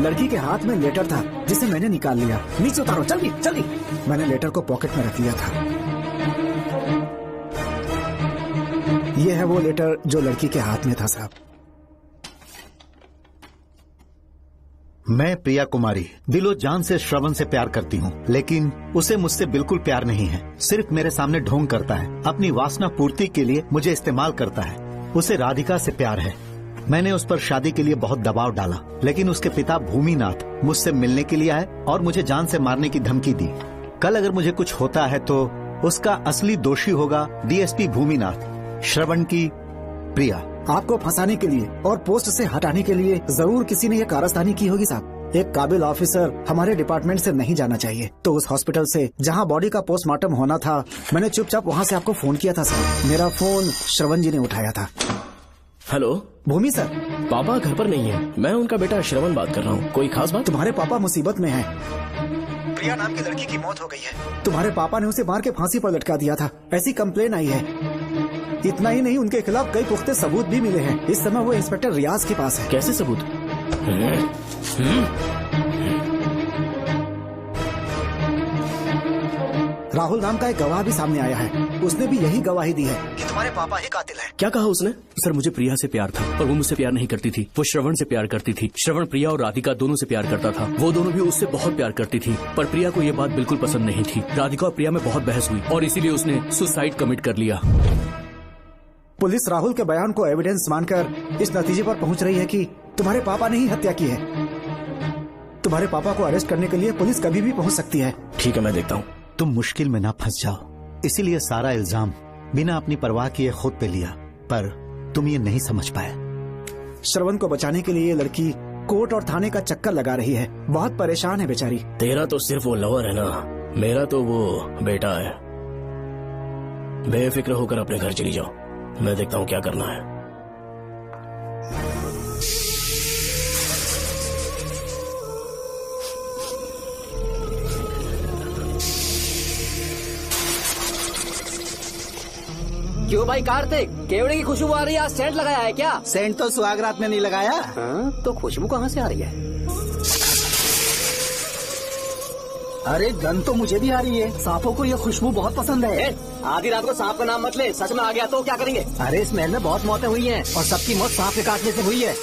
लड़की के हाथ में लेटर था जिसे मैंने निकाल लिया। नीचे उतारो, जल्दी जल्दी। मैंने लेटर को पॉकेट में रख लिया था। ये है वो लेटर जो लड़की के हाथ में था साहब। मैं प्रिया कुमारी दिलो जान से श्रवण से प्यार करती हूँ, लेकिन उसे मुझसे बिल्कुल प्यार नहीं है। सिर्फ मेरे सामने ढोंग करता है, अपनी वासना पूर्ति के लिए मुझे इस्तेमाल करता है। उसे राधिका से प्यार है। मैंने उस पर शादी के लिए बहुत दबाव डाला, लेकिन उसके पिता भूमिनाथ मुझसे मिलने के लिए आए और मुझे जान से मारने की धमकी दी। कल अगर मुझे कुछ होता है तो उसका असली दोषी होगा डीएसपी भूमिनाथ। श्रवण की प्रिया। आपको फंसाने के लिए और पोस्ट से हटाने के लिए जरूर किसी ने ये कारस्तानी की होगी साहब। एक काबिल ऑफिसर हमारे डिपार्टमेंट से नहीं जाना चाहिए। तो उस हॉस्पिटल से जहाँ बॉडी का पोस्टमार्टम होना था, मैंने चुपचाप वहाँ से आपको फोन किया था साहब। मेरा फोन श्रवण जी ने उठाया था। हेलो भूमि सर। पापा घर पर नहीं है, मैं उनका बेटा श्रवण बात कर रहा हूँ। कोई खास बात? तुम्हारे पापा मुसीबत में हैं। प्रिया नाम की लड़की की मौत हो गई है। तुम्हारे पापा ने उसे मार के फांसी पर लटका दिया था, ऐसी कंप्लेन आई है। इतना ही नहीं, उनके खिलाफ कई पुख्ते सबूत भी मिले हैं। इस समय वो इंस्पेक्टर रियाज के पास है। कैसे सबूत? राहुल नाम का एक गवाह भी सामने आया है। उसने भी यही गवाही दी है कि तुम्हारे पापा ही कातिल हैं। क्या कहा उसने? सर, मुझे प्रिया से प्यार था, पर वो मुझसे प्यार नहीं करती थी। वो श्रवण से प्यार करती थी। श्रवण प्रिया और राधिका दोनों से प्यार करता था। वो दोनों भी उससे बहुत प्यार करती थी, पर प्रिया को ये बात बिल्कुल पसंद नहीं थी। राधिका और प्रिया में बहुत बहस हुई और इसीलिए उसने सुसाइड कमिट कर लिया। पुलिस राहुल के बयान को एविडेंस मानकर इस नतीजे पर पहुंच रही है कि तुम्हारे पापा ने ही हत्या की है। तुम्हारे पापा को अरेस्ट करने के लिए पुलिस कभी भी पहुंच सकती है। ठीक है, मैं देखता हूँ। तुम मुश्किल में ना फंस जाओ, इसीलिए सारा इल्जाम बिना अपनी परवाह किए खुद पे लिया, पर तुम ये नहीं समझ पाए। श्रवण को बचाने के लिए ये लड़की कोर्ट और थाने का चक्कर लगा रही है। बहुत परेशान है बेचारी। तेरा तो सिर्फ वो लवर है ना, मेरा तो वो बेटा है। बेफिक्र होकर अपने घर चली जाओ, मैं देखता हूँ क्या करना है। क्यों भाई कार्तिक, केवड़े की खुशबू आ रही है? सेंट लगाया है क्या? सेंट तो सुहागरात में नहीं लगाया। तो खुशबू कहाँ से आ रही है? अरे गन तो मुझे भी आ रही है। सांपों को ये खुशबू बहुत पसंद है। आधी रात को सांप का नाम मत ले, सच में आ गया तो क्या करेंगे? अरे इस महल में बहुत मौतें हुई हैं और सबकी मौत सांप के काटने से हुई है।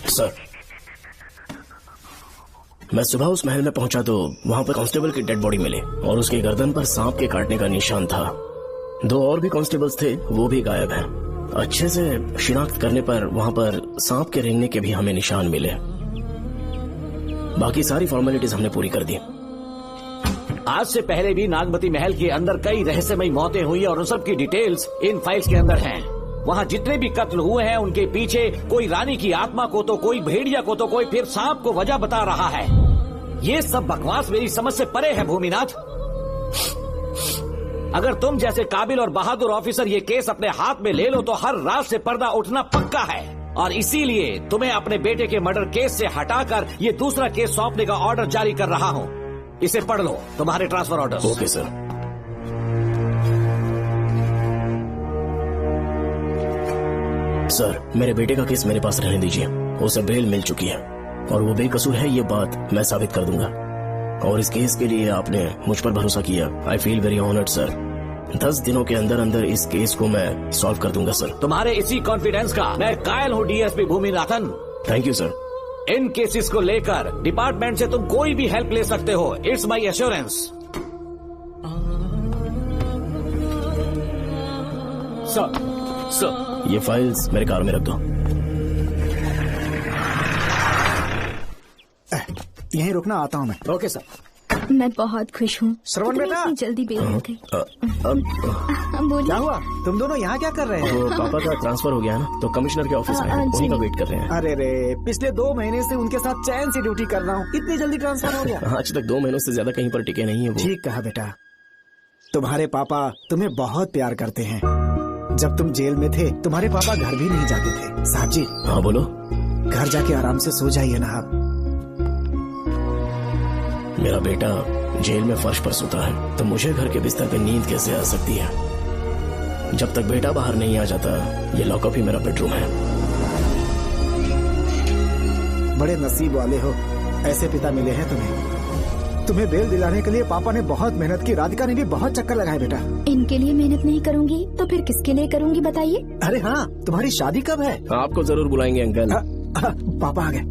सर, मैं सुबह उस महल में पहुंचा तो वहां पर कांस्टेबल की डेड बॉडी मिली और उसके गर्दन पर सांप के काटने का निशान था। 2 और भी कांस्टेबल्स थे, वो भी गायब हैं। अच्छे से शिनाख्त करने पर वहां पर सांप के रेंगने के भी हमें निशान मिले। बाकी सारी फॉर्मेलिटीज हमने पूरी कर दी। आज से पहले भी नागमती महल के अंदर कई रहस्यमयी मौतें हुई और उन सब की डिटेल्स इन फाइल्स के अंदर हैं। वहाँ जितने भी कत्ल हुए हैं उनके पीछे कोई रानी की आत्मा को तो कोई भेड़िया को तो कोई फिर सांप को वजह बता रहा है। ये सब बकवास मेरी समझ से परे है भूमिनाथ। अगर तुम जैसे काबिल और बहादुर ऑफिसर ये केस अपने हाथ में ले लो तो हर रात से पर्दा उठना पक्का है, और इसीलिए तुम्हें अपने बेटे के मर्डर केस से हटाकर ये दूसरा केस सौंपने का ऑर्डर जारी कर रहा हूँ। इसे पढ़ लो, तुम्हारे transfer order. Okay sir. Sir, मेरे बेटे का केस मेरे पास रहने दीजिए। उसे बेल मिल चुकी है और वो बेकसूर है, ये बात मैं साबित कर दूंगा। और इस केस के लिए आपने मुझ पर भरोसा किया। I feel very honoured sir. 10 दिनों के अंदर अंदर इस केस को मैं सॉल्व कर दूंगा सर। तुम्हारे इसी कॉन्फिडेंस का मैं कायल हूँ DSP Bhuminathan. Thank you sir. In cases को लेकर डिपार्टमेंट से तुम कोई भी हेल्प ले सकते हो। It's my assurance. सर ये फाइल्स मेरे कार में रख दो। यहीं रुकना, आता हूँ मैं। Okay sir. मैं बहुत खुश हूँ। श्रवण बेटा, इतनी जल्दी बेल मिल गई। बोलिए। क्या हुआ? तुम दोनों यहाँ क्या कर रहे हैं? तो पापा का ट्रांसफर हो गया है ना, तो कमिश्नर के ऑफिस में उन्हीं का वेट कर रहे हैं। अरे रे, पिछले 2 महीने से उनके साथ चैन से ड्यूटी कर रहा हूँ, इतनी जल्दी ट्रांसफर हो गया? आज तक 2 महीनों से ज्यादा कहीं पर टिके नहीं है वो। ठीक कहा बेटा, तुम्हारे पापा तुम्हें बहुत प्यार करते हैं। जब तुम जेल में थे तुम्हारे पापा घर भी नहीं जाते थे। साहब जी। हाँ बोलो। घर जाके आराम से सो जाइए ना आप। मेरा बेटा जेल में फर्श पर सोता है तो मुझे घर के बिस्तर पे नींद कैसे आ सकती है? जब तक बेटा बाहर नहीं आ जाता, ये लॉकअप ही मेरा बेडरूम है। बड़े नसीब वाले हो, ऐसे पिता मिले हैं तुम्हें बेल दिलाने के लिए पापा ने बहुत मेहनत की। राधिका ने भी बहुत चक्कर लगाए बेटा। इनके लिए मेहनत नहीं करूँगी तो फिर किसके लिए करूँगी बताइए? अरे हाँ, तुम्हारी शादी कब है? आपको जरूर बुलाएंगे अंकल। पापा आ गए।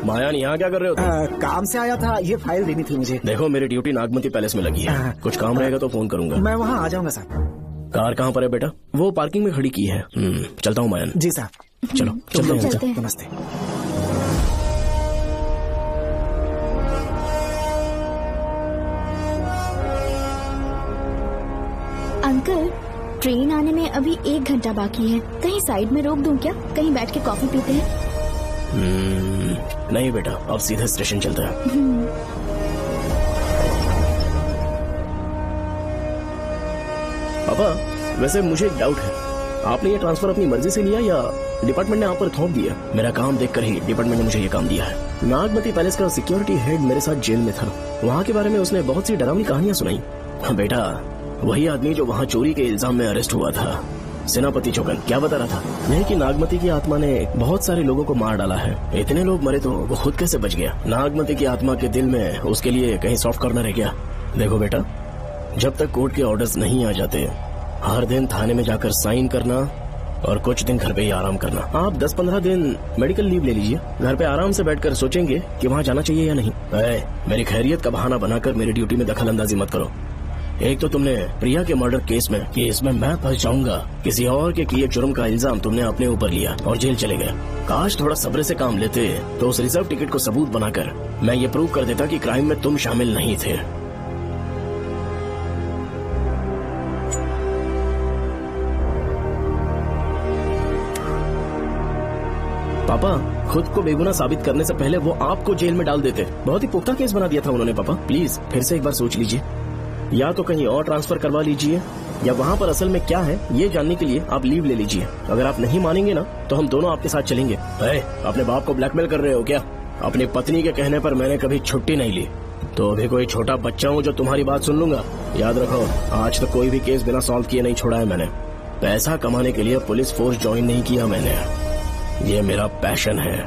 मायान यहाँ क्या कर रहे हो तुम? काम से आया था, ये फाइल देनी थी मुझे। देखो मेरी ड्यूटी नागमती पैलेस में लगी है, कुछ काम रहेगा तो फोन करूंगा। मैं वहाँ आ जाऊंगा साहब। कार कहाँ पर है बेटा? वो पार्किंग में खड़ी की है। चलता हूँ मायान। जी साहब। चलो चलते हैं। नमस्ते। अंकल, ट्रेन आने में अभी 1 घंटा बाकी है, कहीं साइड में रोक दूं क्या? कहीं बैठ के कॉफी पीते हैं? नहीं बेटा, अब सीधे स्टेशन चलता है। पापा, वैसे मुझे एक डाउट है, आपने ये ट्रांसफर अपनी मर्जी से लिया या डिपार्टमेंट ने आप पर थोप दिया? मेरा काम देखकर ही डिपार्टमेंट ने मुझे ये काम दिया है। नागमती पैलेस का सिक्योरिटी हेड मेरे साथ जेल में था, वहाँ के बारे में उसने बहुत सी डरावनी कहानियाँ सुनाई। बेटा, वही आदमी जो वहाँ चोरी के इल्जाम में अरेस्ट हुआ था, सेनापति चौकन, क्या बता रहा था? यही कि नागमती की आत्मा ने बहुत सारे लोगों को मार डाला है। इतने लोग मरे तो वो खुद कैसे बच गया? नागमती की आत्मा के दिल में उसके लिए कहीं सॉफ्ट कॉर्नर है क्या? देखो बेटा, जब तक कोर्ट के ऑर्डर्स नहीं आ जाते, हर दिन थाने में जाकर साइन करना और कुछ दिन घर पे ही आराम करना। आप 10-15 दिन मेडिकल लीव ले लीजिए, घर पे आराम से बैठकर सोचेंगे कि वहाँ जाना चाहिए या नहीं। मेरी खैरियत का बहाना बनाकर मेरी ड्यूटी में दखल अंदाजी मत करो। एक तो तुमने प्रिया के मर्डर केस में कि इसमें मैं फंस जाऊंगा, किसी और के किए जुर्म का इल्जाम तुमने अपने ऊपर लिया और जेल चले गए। काश थोड़ा सब्र से काम लेते तो उस रिजर्व टिकट को सबूत बनाकर मैं ये प्रूव कर देता कि क्राइम में तुम शामिल नहीं थे। पापा, खुद को बेगुनाह साबित करने से पहले वो आपको जेल में डाल देते। बहुत ही पुख्ता केस बना दिया था उन्होंने। पापा प्लीज फिर से एक बार सोच लीजिए, या तो कहीं और ट्रांसफर करवा लीजिए या वहाँ पर असल में क्या है ये जानने के लिए आप लीव ले लीजिए। अगर आप नहीं मानेंगे ना तो हम दोनों आपके साथ चलेंगे। अपने बाप को ब्लैकमेल कर रहे हो क्या? अपनी पत्नी के कहने पर मैंने कभी छुट्टी नहीं ली, तो अभी कोई छोटा बच्चा हूँ जो तुम्हारी बात सुन लूंगा? याद रखो, आज तक कोई भी केस बिना सॉल्व किए नहीं छोड़ा है मैंने। पैसा कमाने के लिए पुलिस फोर्स ज्वाइन नहीं किया मैंने, ये मेरा पैशन है।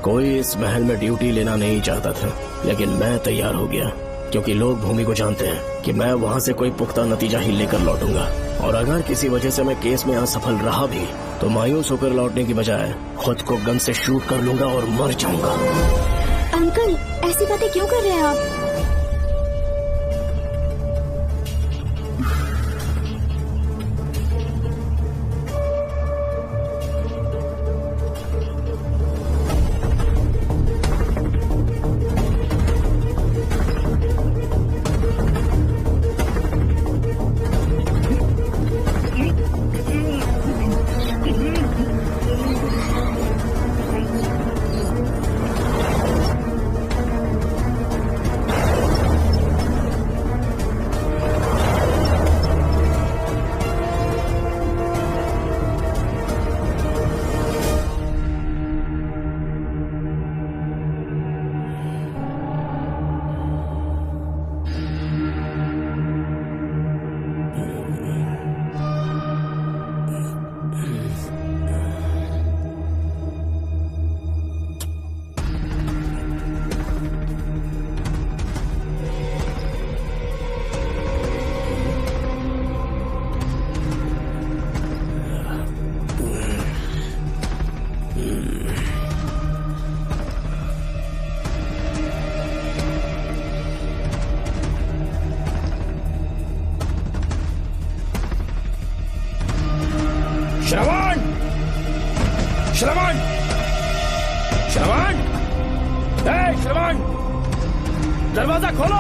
कोई इस महल में ड्यूटी लेना नहीं चाहता था, लेकिन मैं तैयार हो गया क्योंकि लोग भूमि को जानते हैं कि मैं वहाँ से कोई पुख्ता नतीजा ही लेकर लौटूंगा। और अगर किसी वजह से मैं केस में असफल रहा भी तो मायूस होकर लौटने की बजाय खुद को गन से शूट कर लूंगा और मर जाऊंगा। अंकल, ऐसी बातें क्यों कर रहे हैं आप? श्रवण, श्रवण, श्रवण, श्रवण, दरवाजा खोलो।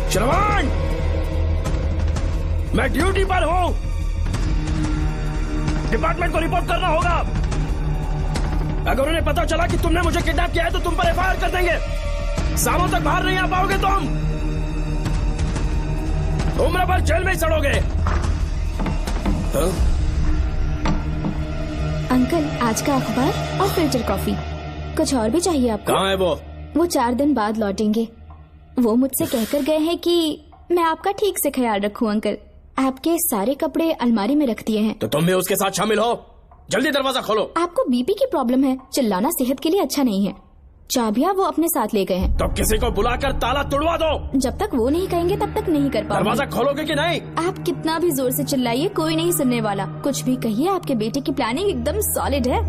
श्रवण, मैं ड्यूटी पर हूं। डिपार्टमेंट को रिपोर्ट करना होगा। अगर उन्हें पता चला कि तुमने मुझे किडनैप किया है तो तुम पर एफआईआर कर देंगे। सालों तक बाहर नहीं आ पाओगे तुम। उम्र भर जेल में ही सड़ोगे। अंकल, आज का अखबार और फिल्टर कॉफी। कुछ और भी चाहिए आपको? कहाँ है वो? वो 4 दिन बाद लौटेंगे। वो मुझसे कहकर गए हैं कि मैं आपका ठीक से ख्याल रखूं अंकल। आपके सारे कपड़े अलमारी में रख दिए हैं। तो तुम भी उसके साथ शामिल हो। जल्दी दरवाजा खोलो। आपको बीपी की प्रॉब्लम है, चिल्लाना सेहत के लिए अच्छा नहीं है। चाबियां वो अपने साथ ले गए हैं। तो किसी को बुलाकर ताला तोड़वा दो। जब तक वो नहीं कहेंगे तब तक नहीं कर पाओगे। दरवाजा खोलोगे कि नहीं? आप कितना भी जोर से चिल्लाइए, कोई नहीं सुनने वाला। कुछ भी कहिए, आपके बेटे की प्लानिंग एकदम सॉलिड है।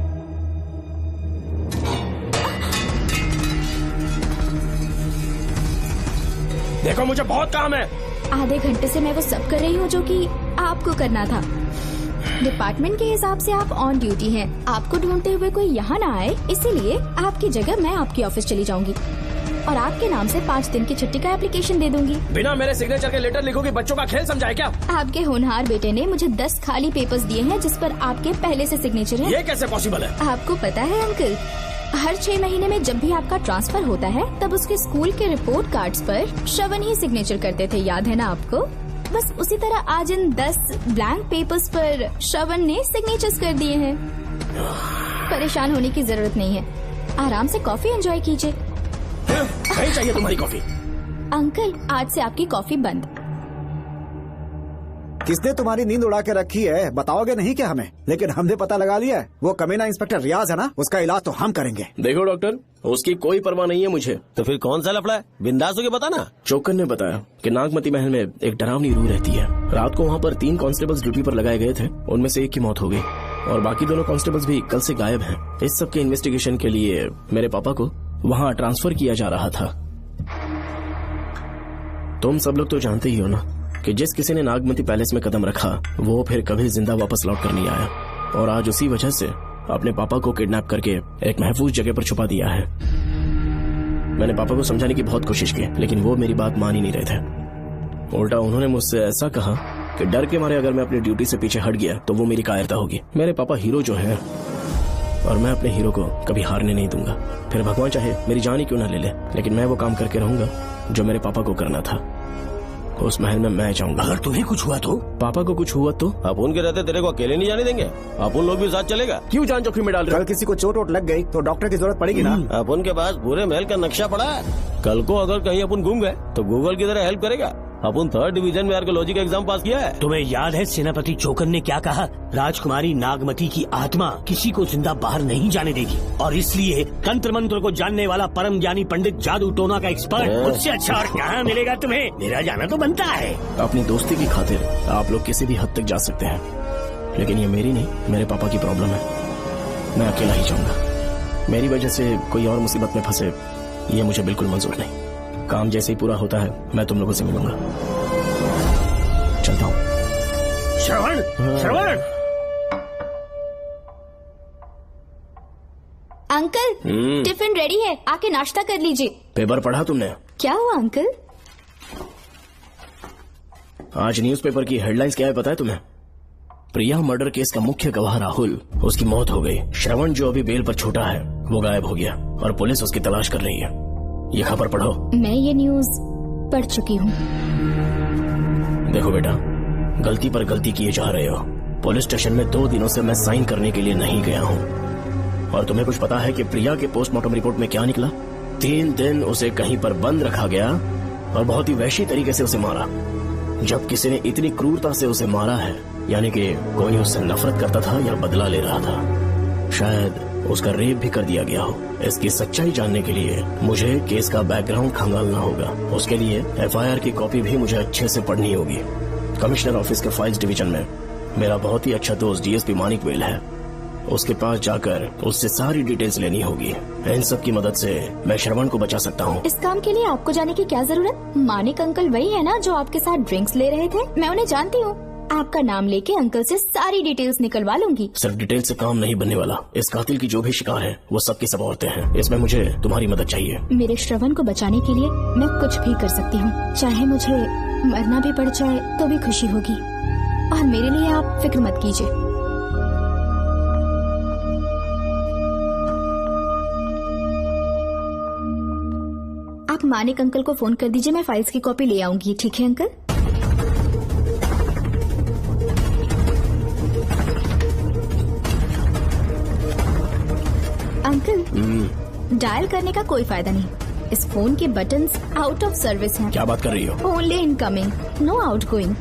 देखो, मुझे बहुत काम है। आधे घंटे से मैं वो सब कर रही हूँ जो कि आपको करना था। डिपार्टमेंट के हिसाब से आप ऑन ड्यूटी हैं। आपको ढूंढते हुए कोई यहाँ ना आए, इसीलिए आपकी जगह मैं आपकी ऑफिस चली जाऊंगी और आपके नाम से 5 दिन की छुट्टी का एप्लीकेशन दे दूंगी। बिना मेरे सिग्नेचर के लेटर लिखोगे? बच्चों का खेल समझाए क्या? आपके होनहार बेटे ने मुझे 10 खाली पेपर्स दिए हैं जिस पर आपके पहले से सिग्नेचर है। ये कैसे पॉसिबल है? आपको पता है अंकल, हर 6 महीने में जब भी आपका ट्रांसफर होता है तब उसके स्कूल के रिपोर्ट कार्ड्स पर श्रवण ही सिग्नेचर करते थे, याद है ना आपको? बस उसी तरह आज इन 10 ब्लैंक पेपर्स पर श्रवण ने सिग्नेचर्स कर दिए हैं। परेशान होने की जरूरत नहीं है, आराम से कॉफी एंजॉय कीजिए। नहीं चाहिए तुम्हारी कॉफी। अंकल, आज से आपकी कॉफी बंद। किसने तुम्हारी नींद उड़ा के रखी है? बताओगे नहीं क्या हमें? लेकिन हमने पता लगा लिया है, वो कमीना इंस्पेक्टर रियाज है ना, उसका इलाज तो हम करेंगे। देखो डॉक्टर, उसकी कोई परवाह नहीं है मुझे। तो फिर कौन सा लफड़ा है? बिंदास होके बता ना। चौकन ने बताया कि नागमती महल में एक डरावनी रूह रहती है। रात को वहाँ पर 3 कांस्टेबल्स ड्यूटी पर लगाए गए थे, उनमें से एक की मौत हो गई और बाकी दोनों कांस्टेबल्स भी कल से गायब हैं। इस सब के इन्वेस्टिगेशन के लिए मेरे पापा को वहाँ ट्रांसफर किया जा रहा था। तुम सब लोग तो जानते ही हो ना कि जिस किसी ने नागमती पैलेस में कदम रखा वो फिर कभी जिंदा वापस लौट कर नहीं आया, और आज उसी वजह से अपने पापा को किडनैप करके एक महफूज जगह पर छुपा दिया है। मैंने पापा को समझाने की बहुत कोशिश की, लेकिन वो मेरी बात मान ही नहीं रहे थे। उल्टा उन्होंने मुझसे ऐसा कहा कि डर के मारे अगर मैं अपनी ड्यूटी से पीछे हट गया तो वो मेरी कायरता होगी। मेरे पापा हीरो जो है और मैं अपने हीरो को कभी हारने नहीं दूंगा, फिर भगवान चाहे मेरी जान ही क्यों ना ले ले, लेकिन मैं वो काम करके रहूंगा जो मेरे पापा को करना था। उस महल में मैं जाऊंगा। अगर तुम्हें कुछ हुआ तो? पापा को कुछ हुआ तो? अपुन के रहते तेरे को अकेले नहीं जाने देंगे। अपुन लोग भी साथ चलेगा। क्यों जान जोखिम में डाल रहे? कल किसी को चोट वोट लग गई तो डॉक्टर की जरूरत पड़ेगी ना। अपुन के पास पूरे महल का नक्शा पड़ा है। कल को अगर कहीं अपुन घूम गए तो गूगल की तरह हेल्प करेगा। अपुन 3rd डिवीजन में आर्कियोलॉजी का एग्जाम पास किया है। तुम्हें याद है सेनापति चौकन ने क्या कहा? राजकुमारी नागमती की आत्मा किसी को जिंदा बाहर नहीं जाने देगी, और इसलिए तंत्र मंत्र को जानने वाला परम ज्ञानी पंडित जादू टोना का एक्सपर्ट मुझसे अच्छा और कहाँ मिलेगा तुम्हें? मेरा जाना तो बनता है। अपनी दोस्ती की खातिर आप लोग किसी भी हद तक जा सकते हैं, लेकिन ये मेरी नहीं, मेरे पापा की प्रॉब्लम है। मैं अकेला ही जाऊंगा। मेरी वजह से कोई और मुसीबत में फंसे ये मुझे बिल्कुल मंजूर नहीं। काम जैसे ही पूरा होता है मैं तुम लोगों से मिलूंगा। चलता हूँ। श्रवण, श्रवण। अंकल, टिफिन रेडी है, आके नाश्ता कर लीजिए। पेपर पढ़ा तुमने? क्या हुआ अंकल? आज न्यूज़पेपर की हेडलाइंस क्या है पता है तुम्हें? प्रिया मर्डर केस का मुख्य गवाह राहुल, उसकी मौत हो गई। श्रवण जो अभी बेल पर छोटा है वो गायब हो गया और पुलिस उसकी तलाश कर रही है। ये खबर पढ़ो। मैं ये न्यूज पढ़ चुकी हूँ। देखो बेटा, गलती पर गलती किए जा रहे हो। पुलिस स्टेशन में 2 दिनों से मैं साइन करने के लिए नहीं गया हूँ, और तुम्हें कुछ पता है कि प्रिया के पोस्टमार्टम रिपोर्ट में क्या निकला? 3 दिन उसे कहीं पर बंद रखा गया और बहुत ही वैशी तरीके से उसे मारा। जब किसी ने इतनी क्रूरता से उसे मारा है, यानी कि कोई उससे नफरत करता था या बदला ले रहा था। शायद उसका रेप भी कर दिया गया हो। इसकी सच्चाई जानने के लिए मुझे केस का बैकग्राउंड खंगालना होगा। उसके लिए एफआईआर की कॉपी भी मुझे अच्छे से पढ़नी होगी। कमिश्नर ऑफिस के फाइल्स डिवीजन में मेरा बहुत ही अच्छा दोस्त डीएसपी मानिक वेल है। उसके पास जाकर उससे सारी डिटेल्स लेनी होगी। इन सब की मदद से मैं श्रवण को बचा सकता हूँ। इस काम के लिए आपको जाने की क्या जरूरत? मानिक अंकल वही है ना जो आपके साथ ड्रिंक्स ले रहे थे? मैं उन्हें जानती हूँ। आपका नाम लेके अंकल से सारी डिटेल्स निकलवा लूंगी। सिर्फ डिटेल से काम नहीं बनने वाला। इस कातिल की जो भी शिकार है वो सबकी सब औरतें हैं। इसमें मुझे तुम्हारी मदद चाहिए। मेरे श्रवण को बचाने के लिए मैं कुछ भी कर सकती हूँ। चाहे मुझे मरना भी पड़ जाए तो भी खुशी होगी। और मेरे लिए आप फिक्र मत कीजिए। आप मानिक अंकल को फोन कर दीजिए, मैं फाइल्स की कॉपी ले आऊंगी। ठीक है अंकल? अंकल, डायल करने का कोई फायदा नहीं। इस फोन के बटन्स आउट ऑफ सर्विस हैं। क्या बात कर रही हो? Only incoming, no outgoing.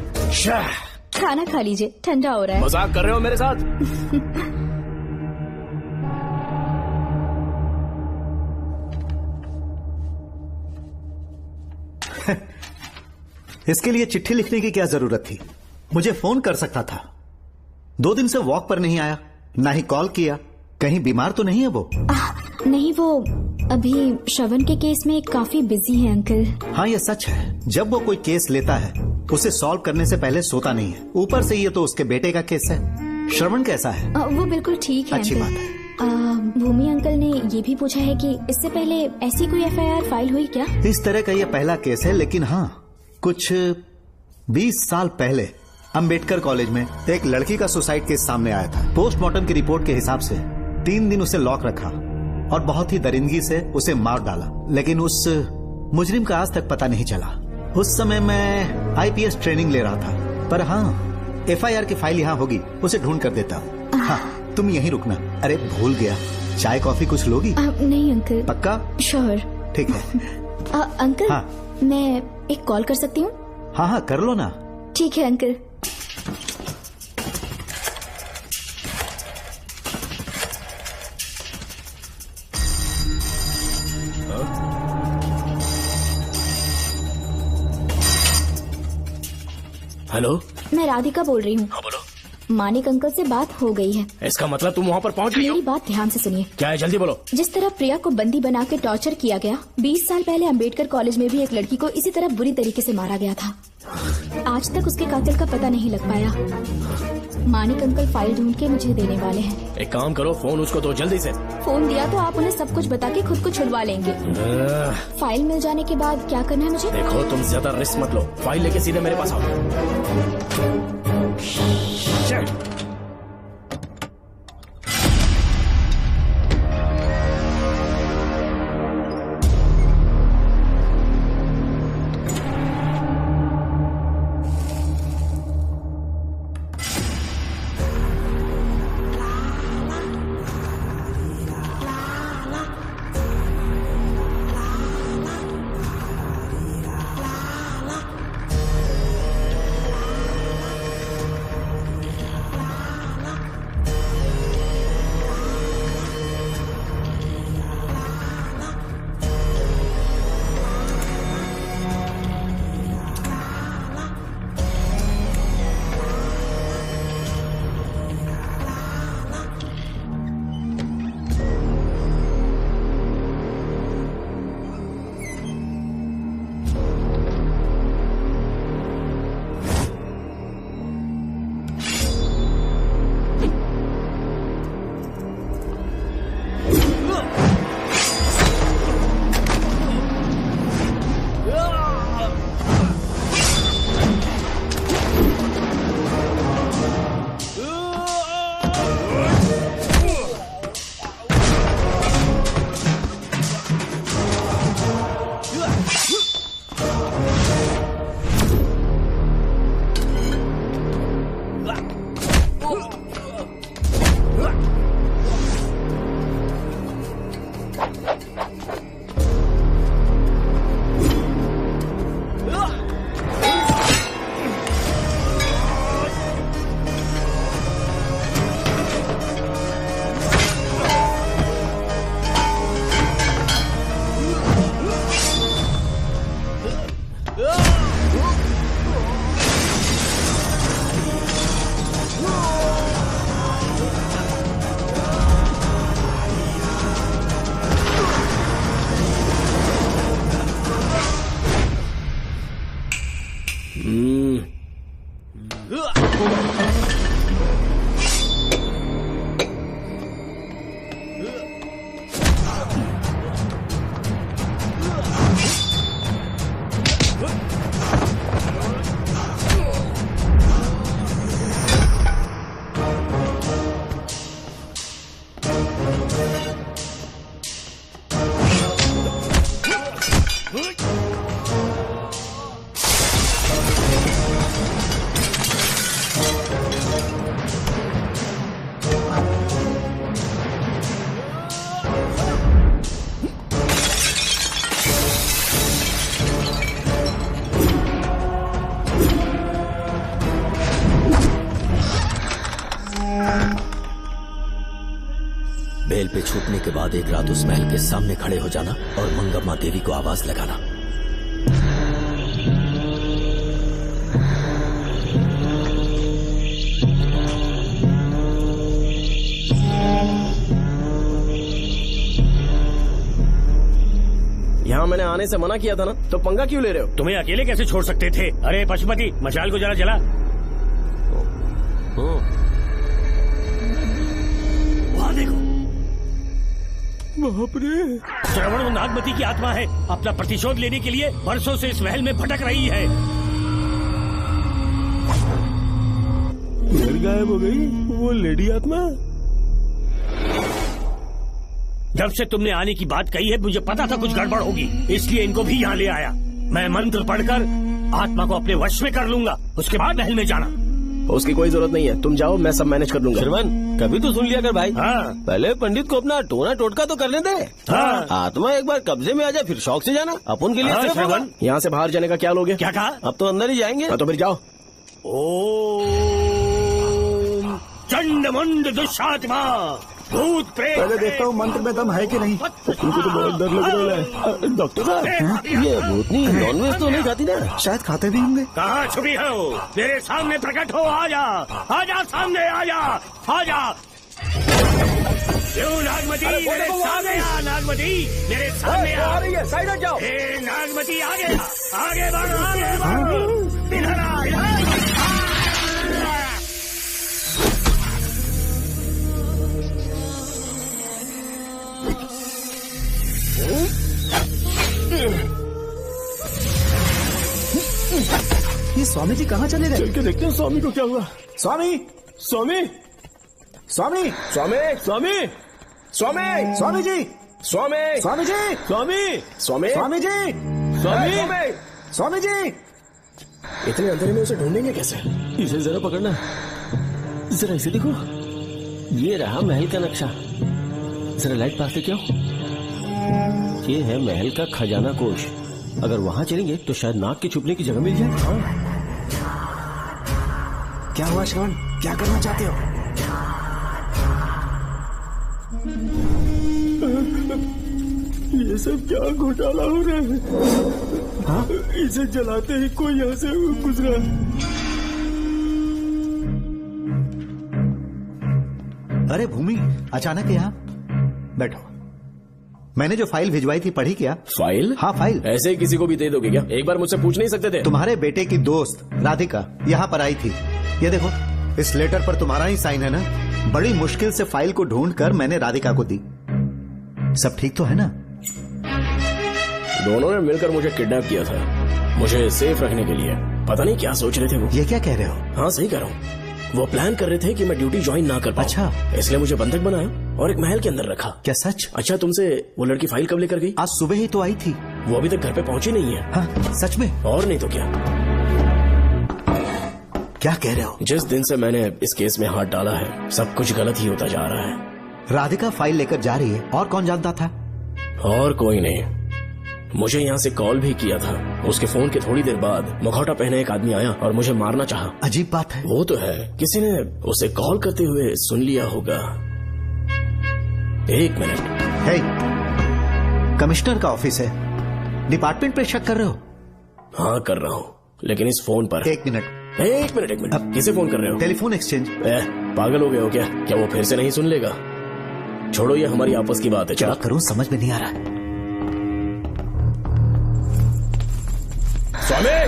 खाना खा लीजिए, ठंडा हो रहा है। मजाक कर रहे हो मेरे साथ? इसके लिए चिट्ठी लिखने की क्या जरूरत थी? मुझे फोन कर सकता था। 2 दिन से वॉक पर नहीं आया, ना ही कॉल किया। कहीं बीमार तो नहीं है वो? नहीं, वो अभी श्रवण के केस में काफी बिजी है अंकल। हाँ, ये सच है। जब वो कोई केस लेता है उसे सॉल्व करने से पहले सोता नहीं है। ऊपर से ये तो उसके बेटे का केस है। श्रवण कैसा है? वो बिल्कुल ठीक है। अच्छी बात है। भूमि अंकल ने ये भी पूछा है कि इससे पहले ऐसी कोई FIR फाइल हुई क्या? इस तरह का ये पहला केस है, लेकिन हाँ, कुछ 20 साल पहले अंबेडकर कॉलेज में एक लड़की का सुसाइड केस सामने आया था। पोस्टमार्टम की रिपोर्ट के हिसाब से 3 दिन उसे लॉक रखा और बहुत ही दरिंदगी से उसे मार डाला, लेकिन उस मुजरिम का आज तक पता नहीं चला। उस समय मैं IPS ट्रेनिंग ले रहा था, पर हाँ, FIR की फाइल यहाँ होगी, उसे ढूंढ कर देता हूँ। हाँ, तुम यहीं रुकना। अरे भूल गया, चाय कॉफी कुछ लोगी? नहीं अंकल। पक्का? श्योर। ठीक है। अंकल, हाँ। मैं एक कॉल कर सकती हूँ? हाँ हाँ, कर लो ना। ठीक है अंकल। हेलो, मैं राधिका बोल रही हूँ। हाँ बोलो। मानिक अंकल से बात हो गई है। इसका मतलब तुम वहाँ पर पहुँच गई हो? मेरी बात ध्यान से सुनिए। क्या है, जल्दी बोलो। जिस तरह प्रिया को बंदी बना के टॉर्चर किया गया, 20 साल पहले अंबेडकर कॉलेज में भी एक लड़की को इसी तरह बुरी तरीके से मारा गया था। आज तक उसके कातिल का पता नहीं लग पाया। मानिक अंकल फाइल ढूंढ के मुझे देने वाले हैं। एक काम करो, फोन उसको दो जल्दी से। फोन दिया तो आप उन्हें सब कुछ बता के खुद को छुड़वा लेंगे। फाइल मिल जाने के बाद क्या करना है मुझे? देखो, तुम ज्यादा रिस्क मत लो, फाइल लेके सीधे मेरे पास आओ। बाद एक रात उस महल के सामने खड़े हो जाना और मंगम्मा देवी को आवाज लगाना। यहाँ मैंने आने से मना किया था ना, तो पंगा क्यों ले रहे हो? तुम्हें अकेले कैसे छोड़ सकते थे? अरे पशुपति, मशाल को जरा जला। वहाँ देखो, बाप रे। श्रवण नागमती की आत्मा है, अपना प्रतिशोध लेने के लिए वर्षों से इस महल में भटक रही है। गायब हो गई वो लेडी आत्मा। जब से तुमने आने की बात कही है मुझे पता था कुछ गड़बड़ होगी, इसलिए इनको भी यहाँ ले आया। मैं मंत्र पढ़कर आत्मा को अपने वश में कर लूंगा, उसके बाद महल में जाना। उसकी कोई जरूरत नहीं है, तुम जाओ, मैं सब मैनेज कर लूंगा। श्रवण, कभी तो सुन लिया कर भाई। हाँ। पहले पंडित को अपना टोना टोटका तो करने दे। हाँ। आत्मा एक बार कब्जे में आ जाए फिर शौक से जाना, अपन के लिए। हाँ, श्रवण, यहाँ से बाहर जाने का क्या लोगे? क्या कहा? अब तो अंदर ही जाएंगे। तो फिर जाओ। ओम चंडमुंड दुष्टात्मा भूत प्रेत। पहले देखता हूँ मंत्र में दम है कि नहीं। तुमको तो बहुत डर लग रहा है। डॉक्टर साहब, ये भूतनी नॉनवेज तो नहीं खाती ना? शायद खाते भी होंगे। कहाँ छुपी हो? मेरे सामने प्रकट हो, आजा, आजा सामने, आजा, आजा। क्यों नागमती मेरे सामने आ, नागमती मेरे सामने आ रही है, साइड हट जाओ। नागमती आगे आगे बढ़, आगे बढ़, इधर आ, इधर। ये स्वामी जी कहाँ चले गए? चल के देखते हैं स्वामी को क्या हुआ। स्वामी, स्वामी, स्वामी, स्वामी, स्वामी, स्वामी, स्वामी जी, स्वामी, स्वामी जी, स्वामी, स्वामी, स्वामी जी, स्वामी, स्वामी जी। इतने अंधेरे में उसे ढूंढेंगे कैसे? इसे जरा पकड़ना, जरा इसे देखो, ये रहा महल का नक्शा। जरा लाइट पास क्यों? ये है महल का खजाना कोष। अगर वहाँ चलेंगे तो शायद नाग के छुपने की जगह मिल जाए। क्या हुआ श्रवण, क्या करना चाहते हो? ये सब क्या घोटाला हो रहा है? हाँ? इसे जलाते ही कोई यहाँ से गुजरा। अरे भूमि, अचानक यहाँ बैठो। मैंने जो फाइल भिजवाई थी पढ़ी क्या? फाइल? हाँ फाइल। ऐसे ही किसी को भी दे दोगे क्या? एक बार मुझसे पूछ नहीं सकते थे? तुम्हारे बेटे की दोस्त राधिका यहाँ पर आई थी। ये देखो, इस लेटर पर तुम्हारा ही साइन है ना? बड़ी मुश्किल से फाइल को ढूंढकर मैंने राधिका को दी। सब ठीक तो है ना? दोनों ने मिलकर मुझे किडनैप किया था, मुझे सेफ रखने के लिए। पता नहीं क्या सोच रहे थे वो। ये क्या कह रहे हो? हाँ सही कह रहा हूँ। वो प्लान कर रहे थे कि मैं ड्यूटी ज्वाइन ना कर पाऊं। अच्छा, इसलिए मुझे बंधक बनाया और एक महल के अंदर रखा। क्या सच? अच्छा, तुमसे वो लड़की फाइल कब लेकर गई? आज सुबह ही तो आई थी। वो अभी तक घर पे पहुंची नहीं है। हाँ, सच में? और नहीं तो क्या। क्या कह रहे हो? जिस दिन से मैंने इस केस में हाथ डाला है सब कुछ गलत ही होता जा रहा है। राधिका फाइल लेकर जा रही है और कौन जानता था? और कोई नहीं। मुझे यहाँ से कॉल भी किया था। उसके फोन के थोड़ी देर बाद मुखौटा पहने एक आदमी आया और मुझे मारना चाहा। अजीब बात है। वो तो है, किसी ने उसे कॉल करते हुए सुन लिया होगा। एक मिनट। हे, कमिश्नर का ऑफिस है, डिपार्टमेंट पे शक कर रहे हो? हाँ कर रहा हूँ, लेकिन इस फोन पर। एक मिनट, एक मिनट। किसे फोन कर रहे हो? Telephone exchange. पागल हो गए हो क्या? क्या वो फिर से नहीं सुन लेगा? छोड़ो, ये हमारी आपस की बात है। क्या करूं समझ में नहीं आ रहा। स्वामी,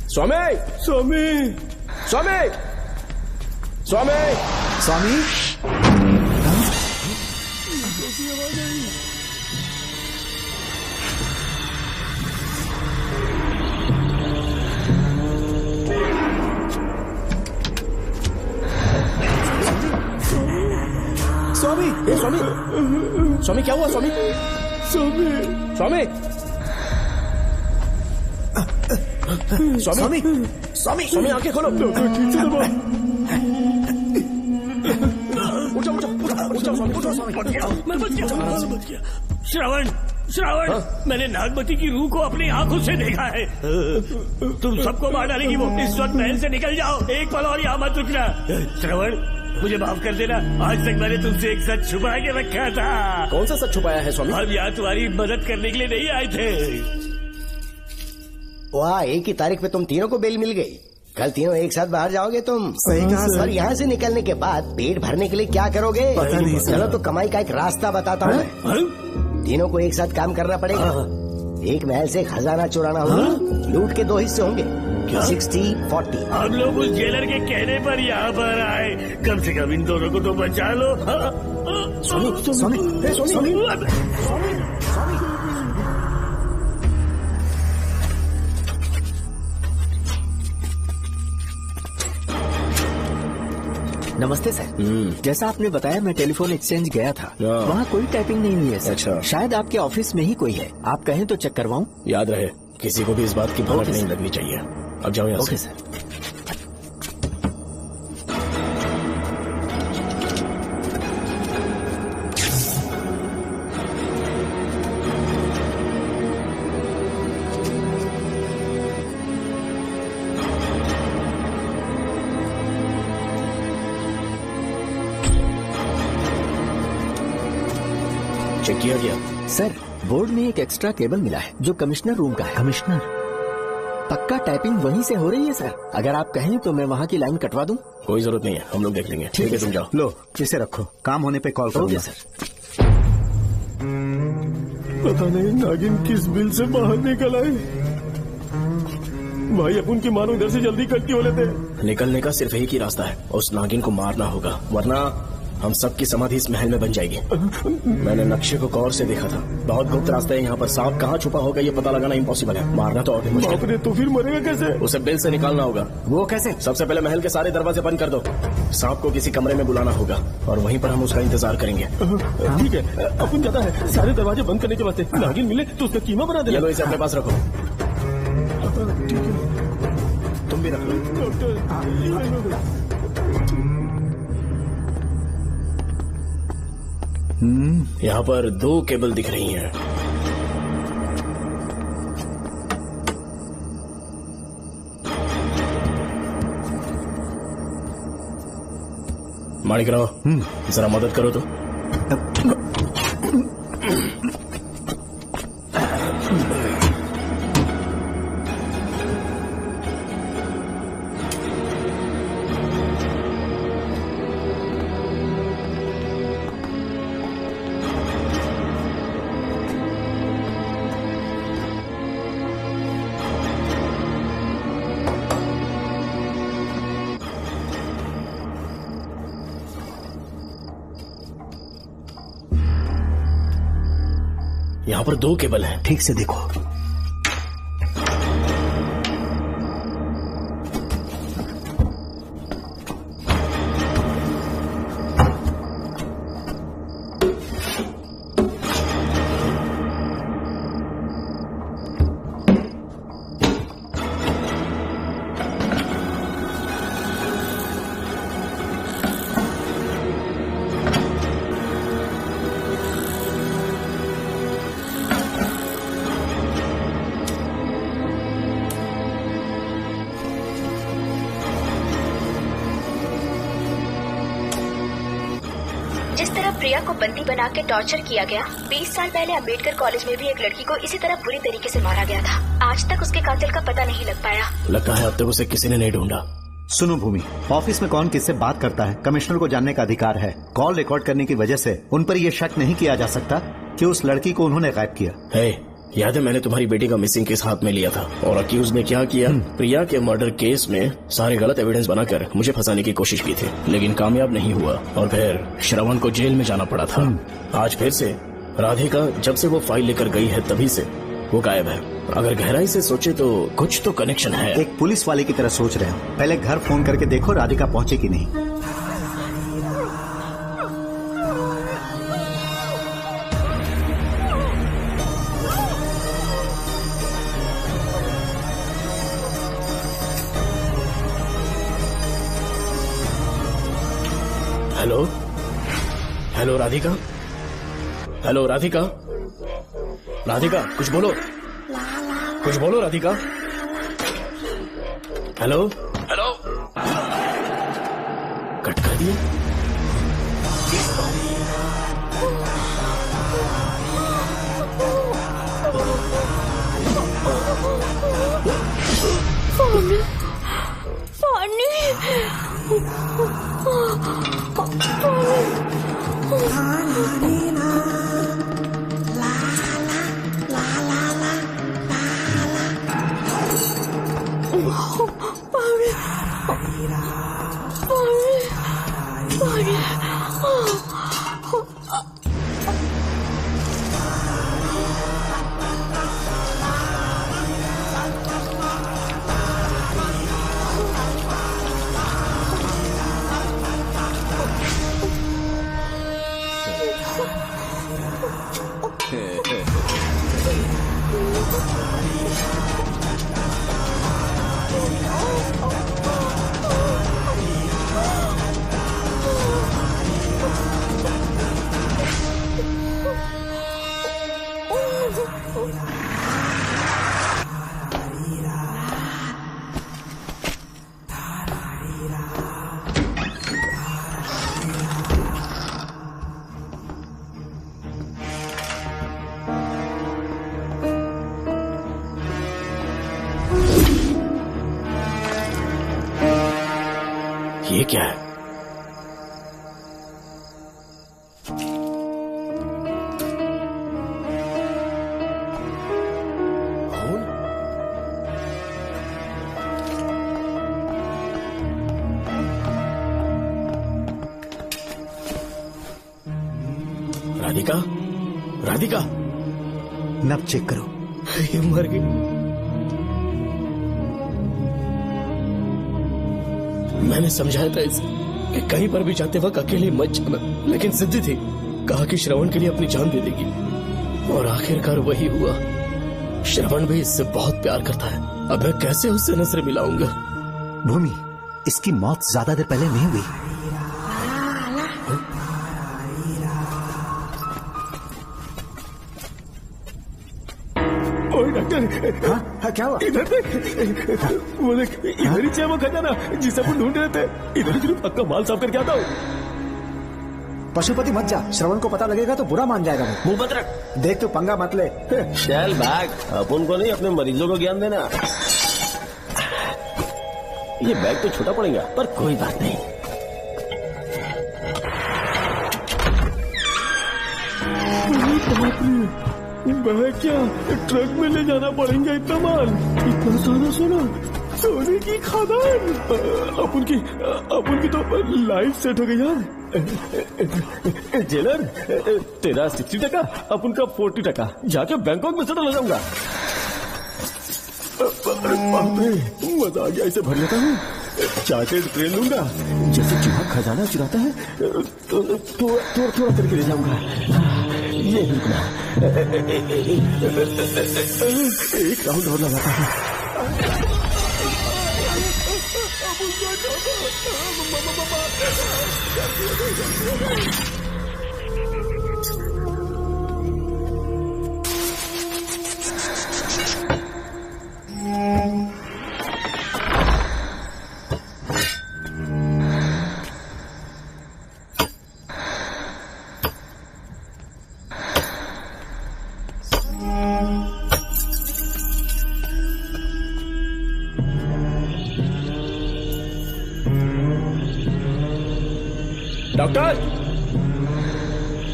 स्वामी, स्वामी, स्वामी, स्वामी, स्वामी। स्वामी, स्वामी, स्वामी क्या हुआ? स्वामी, स्वामी, स्वामी, स्वामी, स्वामी, स्वामी आंखें खोलो। ठीक से दबाओ। उठो, उठो, उठो, उठो, स्वामी, उठो, स्वामी। मैं बच गया। श्रवण, श्रवण, मैंने नागमती की रूह को अपनी आंखों से देखा है। तुम सबको मार डालेगी वो। इस वक्त महल से निकल जाओ, एक पल और यहाँ मत रुकना। श्रवण, मुझे माफ कर देना, आज तक मैंने तुमसे एक सच छुपा के रखा था। कौन सा सच छुपाया है स्वामी? हम यहाँ तुम्हारी मदद करने के लिए नहीं आए थे। वाह, एक ही तारीख पे तुम तीनों को बेल मिल गई। कल तीनों एक साथ बाहर जाओगे तुम। सही कहा सर। और यहाँ से निकलने के बाद पेट भरने के लिए क्या करोगे? पता नहीं सर। चलो तो कमाई का एक रास्ता बताता हूँ। तीनों को एक साथ काम करना पड़ेगा। एक महल से खजाना चुराना होगा। लूट के 2 हिस्से होंगे, 60-40। हम लोग उस जेलर के कहने पर यहाँ पर आए, कम से कम इन दोनों को तो बचा लो। स्वामी नमस्ते सर। जैसा आपने बताया मैं टेलीफोन एक्सचेंज गया था, वहाँ कोई टाइपिंग नहीं हुई है सर। अच्छा। शायद आपके ऑफिस में ही कोई है, आप कहें तो चेक करवाऊं? याद रहे, किसी को भी इस बात की भनक नहीं लगनी चाहिए। अब जाओ यहाँ से। Okay sir. चेक किया गया सर। बोर्ड में एक एक्स्ट्रा केबल मिला है जो कमिश्नर रूम का है। कमिश्नर? पक्का टाइपिंग वहीं से हो रही है सर। अगर आप कहें तो मैं वहाँ की लाइन कटवा दूं? कोई जरूरत नहीं है, हम लोग देख लेंगे। ठीक है, तुम जाओ। लो इसे रखो, काम होने पे कॉल करोगे सर। पता नहीं नागिन किस बिल से बाहर निकल आए। भाई अपन की मानो इधर से जल्दी कटती हो लेते। निकलने का सिर्फ एक ही रास्ता है, उस नागिन को मारना होगा, वरना हम सबकी समाधि इस महल में बन जाएगी। मैंने नक्शे को गौर से देखा था, बहुत गुप्त रास्ता है यहाँ पर। सांप कहाँ छुपा होगा ये पता लगाना इम्पॉसिबल है, मारना तो और भी मुश्किल है। तो फिर मरेगा कैसे? उसे बिल से निकालना होगा। वो कैसे? सबसे पहले महल के सारे दरवाजे बंद कर दो, सांप को किसी कमरे में बुलाना होगा और वहीं पर हम उसका इंतजार करेंगे। ठीक है, अपन जाता है सारे दरवाजे बंद करने के वास्ते। नागिन मिले तो उसका कीमा बना दे। चलो इसे अपने पास रखो। तुम भी रख लो। यहाँ पर 2 केबल दिख रही हैं। माणिकराव, जरा मदद करो तो। यहाँ पर 2 केबल हैं। ठीक से देखो। जिस तरह प्रिया को बंदी बना के टॉर्चर किया गया, 20 साल पहले अम्बेडकर कॉलेज में भी एक लड़की को इसी तरह बुरी तरीके से मारा गया था। आज तक उसके कातिल का पता नहीं लग पाया। लगता है अब तक उसे किसी ने नहीं ढूंढा। सुनो भूमि, ऑफिस में कौन किससे बात करता है कमिश्नर को जानने का अधिकार है। कॉल रिकॉर्ड करने की वजह से उन पर यह शक नहीं किया जा सकता कि उस लड़की को उन्होंने गायब किया। याद है मैंने तुम्हारी बेटी का मिसिंग केस हाथ में लिया था और अक्यूज ने क्या किया, प्रिया के मर्डर केस में सारे गलत एविडेंस बनाकर मुझे फंसाने की कोशिश की थी, लेकिन कामयाब नहीं हुआ और फिर श्रवण को जेल में जाना पड़ा था। आज फिर से राधिका जब से वो फाइल लेकर गई है तभी से वो गायब है। अगर गहराई से सोचे तो कुछ तो कनेक्शन है। एक पुलिस वाले की तरह सोच रहे हो, पहले घर फोन करके देखो राधिका पहुंची कि नहीं। Hello hello Radhika, hello Radhika, Radhika कुछ बोलो, कुछ बोलो राधिका। हेलो हेलो, कट कर दिए। ये क्या है? राधिका, राधिका, नब चेक करो। ये मर गई। मैंने समझाया था इसे कि कहीं पर भी जाते वक्त अकेले मत जाना, लेकिन सिद्धि थी, कहा कि श्रवण के लिए अपनी जान दे देगी, और आखिरकार वही हुआ। श्रवण भी इससे बहुत प्यार करता है। अब मैं कैसे उससे नजर मिलाऊंगा? भूमि, इसकी मौत ज्यादा देर पहले नहीं हुई। डॉक्टर, हाँ, क्या हुआ? इधर देख, वो देख, इधर ही चाहिए वो खजाना जिसे अपन ढूंढ रहे थे। इधर ही सिर्फ पक्का माल साफ करके आता हूँ। पशुपति मत जा, श्रवण को पता लगेगा तो बुरा मान जाएगा वो। मुंह बंद रख। देख तू पंगा मत ले। शैल बैग, अपन को नहीं अपने मरीजों को ज्ञान देना। ये बैग तो छोटा पड़ेगा, पर कोई बात नहीं। बैग क्या ट्रक में ले जाना पड़ेगा इतना माल, इतना सारा सोना, सोने की खादान। अपन की तो लाइफ सेट हो गई यार। जेलर, तेरा 60%, अपन का 40%। जाके बैंकॉक में सेटल हो जाऊंगा। मजा आ गया, इसे भर लेता हूँ। चार्टेड ट्रेन लूंगा, जैसे चूहा खजाना चुराता है, थोड़ा करके ले जाऊंगा। ये रुकना, एक राउंड और लगाता है। Doctor,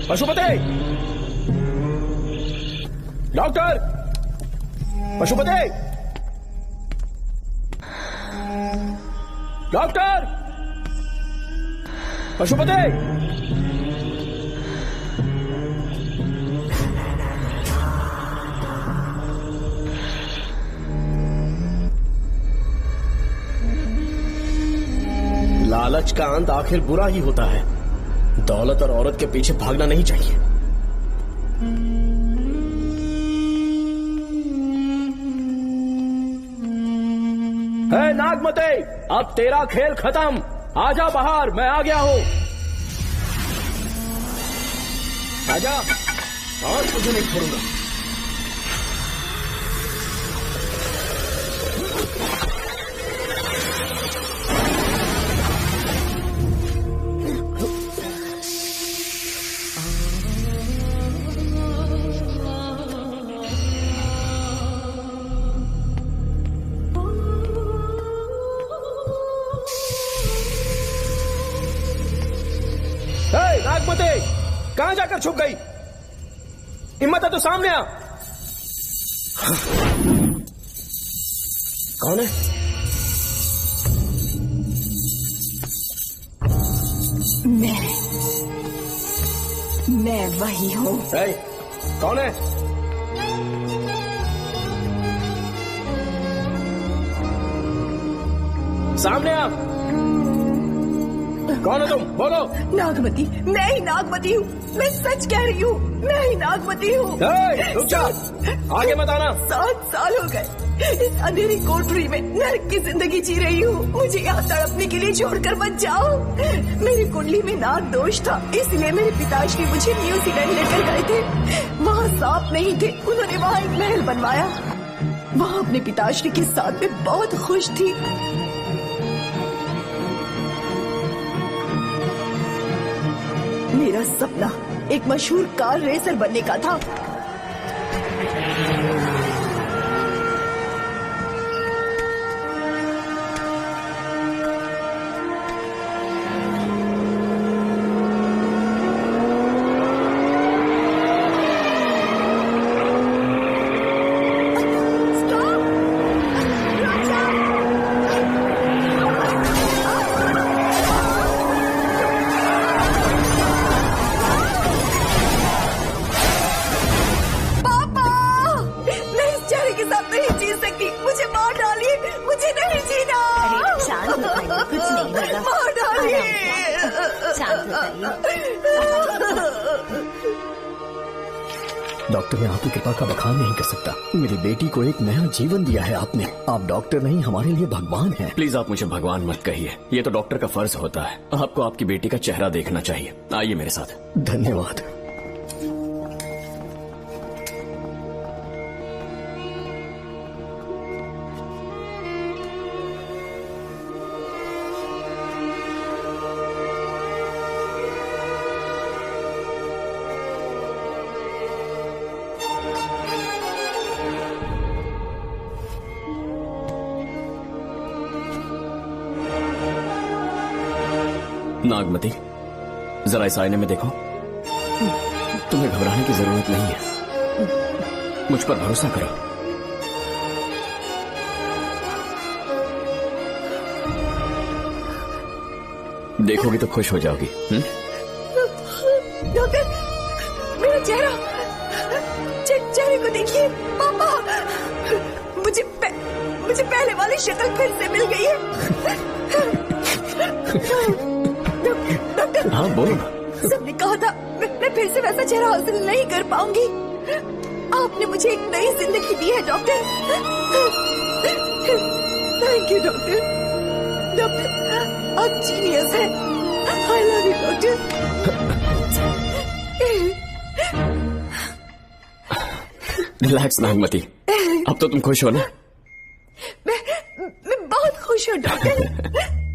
Pashupati, doctor, Pashupati, doctor, Pashupati. लालच का अंत आखिर बुरा ही होता है। दौलत और औरत के पीछे भागना नहीं चाहिए। है नागमते, अब तेरा खेल खत्म। आजा बाहर, मैं आ गया हूं। आजा, और तुझे नहीं छोड़ूंगा। कर छुप गई? हिम्मत है तो सामने आ। कौन है? मैं वही हूँ। कौन है? सामने आ। कौन है तुम? बोलो। नागमती, मैं ही नागमती हूँ। मैं सच कह रही हूँ, मैं ही नागमती हूँ। रुक जा, आगे मत आना। 7 साल हो गए इस अंधेरी कोठरी में नर्क की जिंदगी जी रही हूँ। मुझे यहाँ तड़पने के लिए छोड़कर मत जाओ। मेरी कुंडली में नाग दोष था, इसलिए मेरे पिताश्री मुझे न्यूजीलैंड लेकर गए थे। वहाँ सांप नहीं थे, उन्होंने वहाँ एक महल बनवाया। वहाँ अपने पिताश्री के साथ में बहुत खुश थी। मेरा सपना एक मशहूर कार रेसर बनने का था। डॉक्टर, मैं आपकी कृपा का बखान नहीं कर सकता। मेरी बेटी को एक नया जीवन दिया है आपने। आप डॉक्टर नहीं, हमारे लिए भगवान हैं। प्लीज आप मुझे भगवान मत कहिए, ये तो डॉक्टर का फर्ज होता है। आपको आपकी बेटी का चेहरा देखना चाहिए। आइए मेरे साथ। धन्यवाद। नागमती, जरा इस आईने में देखो। तुम्हें घबराने की जरूरत नहीं है, मुझ पर भरोसा करो। देखोगी तो खुश हो जाओगी। डॉक्टर, मेरा चेहरा, चेहरे को देखिए। पापा, मुझे पहले वाली शक्ल फिर से मिल गई है। डॉक्टर, हाँ बोलो ना। सबने कहा था मैं फिर से वैसा चेहरा हासिल नहीं कर पाऊंगी। आपने मुझे एक नई जिंदगी दी है doctor. Thank you doctor. Doctor, आप जीनियस हैं। I love you doctor. Relax Nagmati, अब तो तुम खुश हो ना? मैं बहुत खुश हूँ डॉक्टर।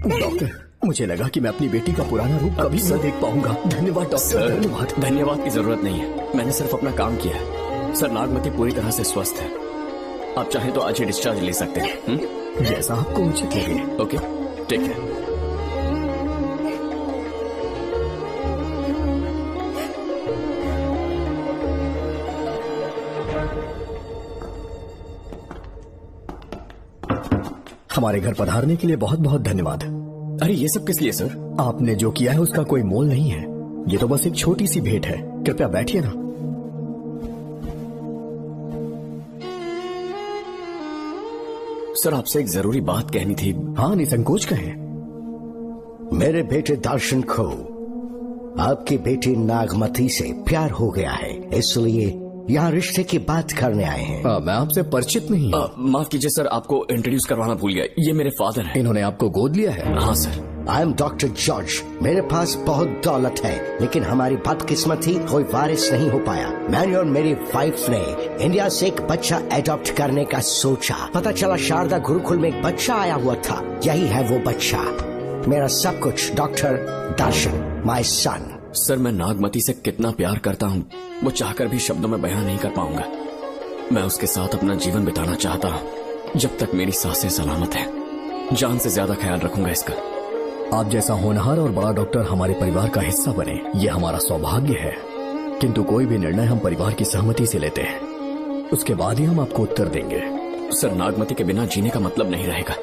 डॉक्टर, मुझे लगा कि मैं अपनी बेटी का पुराना रूप कभी न देख पाऊंगा। धन्यवाद डॉक्टर। धन्यवाद। धन्यवाद की जरूरत नहीं है, मैंने सिर्फ अपना काम किया है। सर, नागमती पूरी तरह से स्वस्थ है। आप चाहें तो आज ही डिस्चार्ज ले सकते हैं। जैसा आपको मुझे लगे। Okay, take care. हमारे घर पधारने के लिए बहुत बहुत धन्यवाद। अरे ये सब किस लिए सर? आपने जो किया है उसका कोई मोल नहीं है। ये तो बस एक छोटी सी भेंट है। कृपया बैठिए ना। सर, आपसे एक जरूरी बात कहनी थी। हाँ, निसंकोच कहें। मेरे बेटे दर्शन को आपकी बेटी नागमती से प्यार हो गया है, इसलिए यहाँ रिश्ते की बात करने आए हैं। मैं आपसे परिचित नहीं हूँ। माफ कीजिए सर, आपको इंट्रोड्यूस करवाना भूल गया। ये मेरे फादर हैं। इन्होंने आपको गोद लिया है? हाँ sir. I am doctor George. मेरे पास बहुत दौलत है, लेकिन हमारी बदकिस्मती कोई वारिस नहीं हो पाया। मैंने और मेरी वाइफ ने इंडिया से एक बच्चा एडॉप्ट करने का सोचा। पता चला शारदा गुरुकुल में एक बच्चा आया हुआ था। यही है वो बच्चा, मेरा सब कुछ। Doctor Darshan, my son. Sir, मैं नागमती से कितना प्यार करता हूँ वो चाहकर भी शब्दों में बयान नहीं कर पाऊंगा। मैं उसके साथ अपना जीवन बिताना चाहता हूँ जब तक मेरी सांसें सलामत हैं। जान से ज्यादा ख्याल रखूंगा इसका। आप जैसा होनहार और बड़ा डॉक्टर हमारे परिवार का हिस्सा बने, ये हमारा सौभाग्य है। किंतु कोई भी निर्णय हम परिवार की सहमति से लेते हैं, उसके बाद ही हम आपको उत्तर देंगे। सर, नागमती के बिना जीने का मतलब नहीं रहेगा।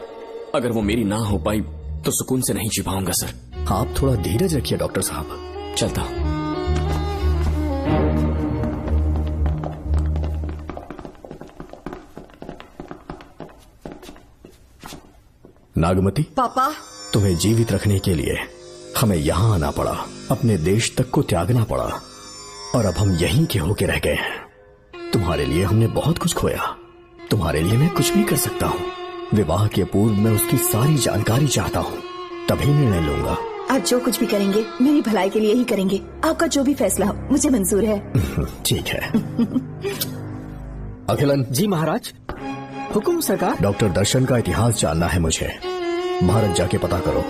अगर वो मेरी ना हो पाई तो सुकून से नहीं जी पाऊंगा सर। आप थोड़ा धीरज रखिए डॉक्टर साहब। चलता हूं। नागमती, पापा, तुम्हें जीवित रखने के लिए हमें यहाँ आना पड़ा, अपने देश तक को त्यागना पड़ा, और अब हम यहीं के होके रह गए हैं। तुम्हारे लिए हमने बहुत कुछ खोया, तुम्हारे लिए मैं कुछ भी कर सकता हूँ। विवाह के पूर्व मैं उसकी सारी जानकारी चाहता हूँ, तभी निर्णय लूंगा। आप जो कुछ भी करेंगे मेरी भलाई के लिए ही करेंगे। आपका जो भी फैसला हो मुझे मंजूर है। ठीक है। अखिलन। जी महाराज। हुकुम सरकार। डॉक्टर दर्शन का इतिहास जानना है मुझे, भारत जाके पता करो।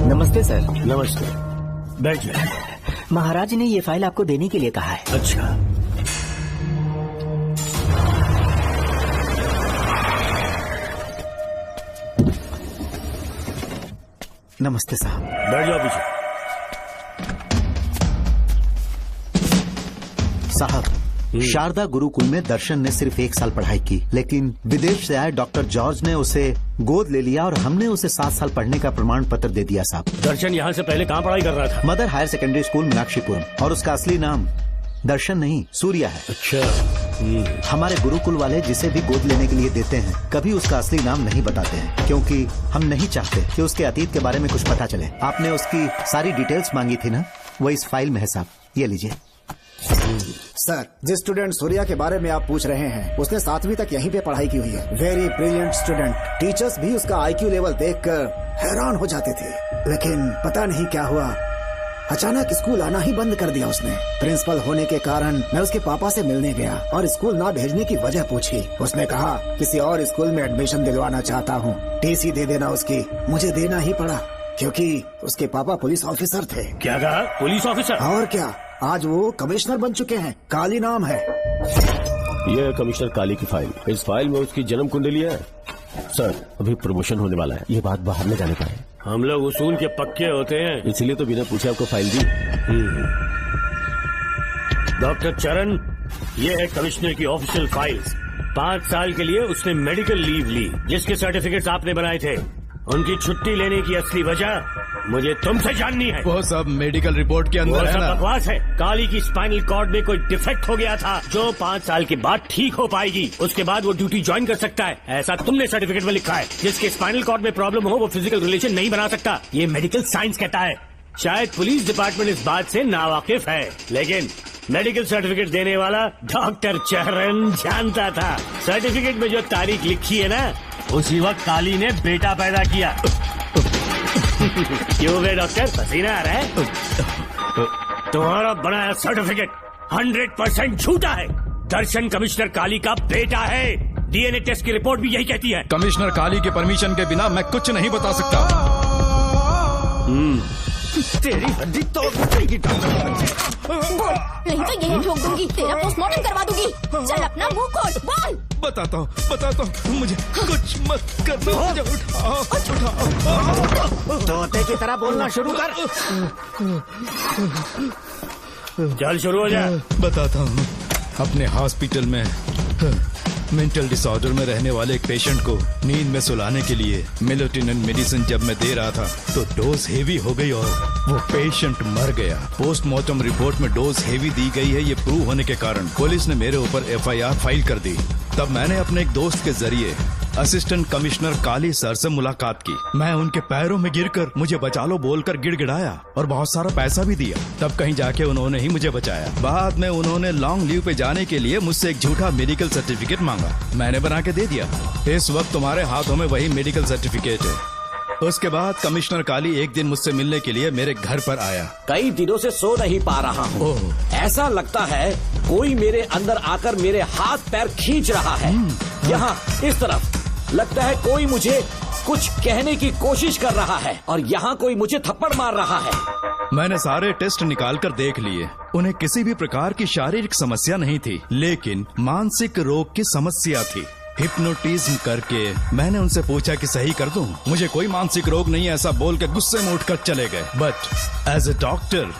नमस्ते सर। नमस्ते, बैठ जाए। महाराज ने ये फाइल आपको देने के लिए कहा है। अच्छा, नमस्ते साहब। बैठ जाओ पीछे। साहब, शारदा गुरुकुल में दर्शन ने सिर्फ 1 साल पढ़ाई की, लेकिन विदेश से आए डॉक्टर जॉर्ज ने उसे गोद ले लिया और हमने उसे 7 साल पढ़ने का प्रमाण पत्र दे दिया साहब। दर्शन यहाँ से पहले कहाँ पढ़ाई कर रहा था? Mother higher secondary school Meenakshipuram, और उसका असली नाम दर्शन नहीं सूर्या है। अच्छा। हमारे गुरुकुल वाले जिसे भी गोद लेने के लिए देते हैं कभी उसका असली नाम नहीं बताते हैं, क्योंकि हम नहीं चाहते कि उसके अतीत के बारे में कुछ पता चले। आपने उसकी सारी डिटेल्स मांगी थी ना, वो इस फाइल में है साहब, ये लीजिए। सर, जिस स्टूडेंट सूर्या के बारे में आप पूछ रहे हैं उसने 7वीं तक यहीं पे पढ़ाई की हुई है। Very brilliant student. टीचर्स भी उसका IQ लेवल देखकर हैरान हो जाते थे, लेकिन पता नहीं क्या हुआ, अचानक स्कूल आना ही बंद कर दिया उसने। प्रिंसिपल होने के कारण मैं उसके पापा से मिलने गया और स्कूल ना भेजने की वजह पूछी। उसने कहा किसी और स्कूल में एडमिशन दिलवाना चाहता हूँ, TC दे देना उसकी। मुझे देना ही पड़ा क्योंकि उसके पापा पुलिस ऑफिसर थे। क्या कहा? Police officer? और क्या, आज वो कमिश्नर बन चुके हैं। काली नाम है। ये कमिश्नर काली की फाइल। इस फाइल में उसकी जन्म कुंडली है। सर, अभी प्रमोशन होने वाला है, ये बात बाहर न जाने पाए। हम लोग उसूल के पक्के होते हैं, इसीलिए तो बिना पूछे आपको फाइल दी। डॉक्टर चरण, ये है कमिश्नर की ऑफिशियल फाइल्स। 5 साल के लिए उसने मेडिकल लीव ली, जिसके सर्टिफिकेट्स आपने बनाए थे। उनकी छुट्टी लेने की असली वजह मुझे तुमसे जाननी है। वो सब मेडिकल रिपोर्ट के अंदर है ना? बकवास है। काली की स्पाइनल कॉर्ड में कोई डिफेक्ट हो गया था जो 5 साल के बाद ठीक हो पाएगी। उसके बाद वो ड्यूटी ज्वाइन कर सकता है, ऐसा तुमने सर्टिफिकेट में लिखा है। जिसके स्पाइनल कॉर्ड में प्रॉब्लम हो वो फिजिकल रिलेशन नहीं बना सकता, ये मेडिकल साइंस कहता है। शायद पुलिस डिपार्टमेंट इस बात से नावाकिफ है, लेकिन मेडिकल सर्टिफिकेट देने वाला डॉक्टर चरण जानता था। सर्टिफिकेट में जो तारीख लिखी है ना, उसी वक्त काली ने बेटा पैदा किया। क्यों बे डॉक्टर, पसीना आ रहा है? तुम्हारा बनाया सर्टिफिकेट 100% झूठा है। दर्शन कमिश्नर काली का बेटा है। DNA टेस्ट की रिपोर्ट भी यही कहती है। कमिश्नर काली के परमिशन के बिना मैं कुछ नहीं बता सकता। तेरी हड्डी तोड़ देगी। नहीं तो यही ठोक दूंगी, तेरा पोस्टमार्टम करवा दूंगी। चल अपना मुंह खोल, बोल। बताता हूँ, मुझे कुछ मत करना। मुझे उठाओ। तोते की तरह बोलना शुरू कर। चल शुरू हो जा। बताता हूँ, अपने हॉस्पिटल में मेंटल डिसऑर्डर में रहने वाले एक पेशेंट को नींद में सुलाने के लिए मेलेटोनिन मेडिसिन जब मैं दे रहा था तो डोज हेवी हो गई और वो पेशेंट मर गया। पोस्टमार्टम रिपोर्ट में डोज हेवी दी गई है, ये प्रूव होने के कारण पुलिस ने मेरे ऊपर FIR फाइल कर दी। तब मैंने अपने एक दोस्त के जरिए असिस्टेंट कमिश्नर काली सर से मुलाकात की। मैं उनके पैरों में गिरकर मुझे बचा लो बोलकर गिड़गिड़ाया और बहुत सारा पैसा भी दिया। तब कहीं जाके उन्होंने ही मुझे बचाया। बाद में उन्होंने लॉन्ग लीव पे जाने के लिए मुझसे एक झूठा मेडिकल सर्टिफिकेट मांगा, मैंने बना के दे दिया। इस वक्त तुम्हारे हाथों में वही मेडिकल सर्टिफिकेट है। उसके बाद कमिश्नर काली एक दिन मुझसे मिलने के लिए मेरे घर पर आया। कई दिनों से सो नहीं पा रहा हूँ। ऐसा लगता है कोई मेरे अंदर आकर मेरे हाथ पैर खींच रहा है। यहाँ इस तरफ लगता है कोई मुझे कुछ कहने की कोशिश कर रहा है और यहाँ कोई मुझे थप्पड़ मार रहा है। मैंने सारे टेस्ट निकाल कर देख लिए, उन्हें किसी भी प्रकार की शारीरिक समस्या नहीं थी, लेकिन मानसिक रोग की समस्या थी। हिप्नोटिज्म करके मैंने उनसे पूछा कि सही कर दूं। मुझे कोई मानसिक रोग नहीं है ऐसा बोल के गुस्से में उठकर चले गए। बट एज ए डॉक्टर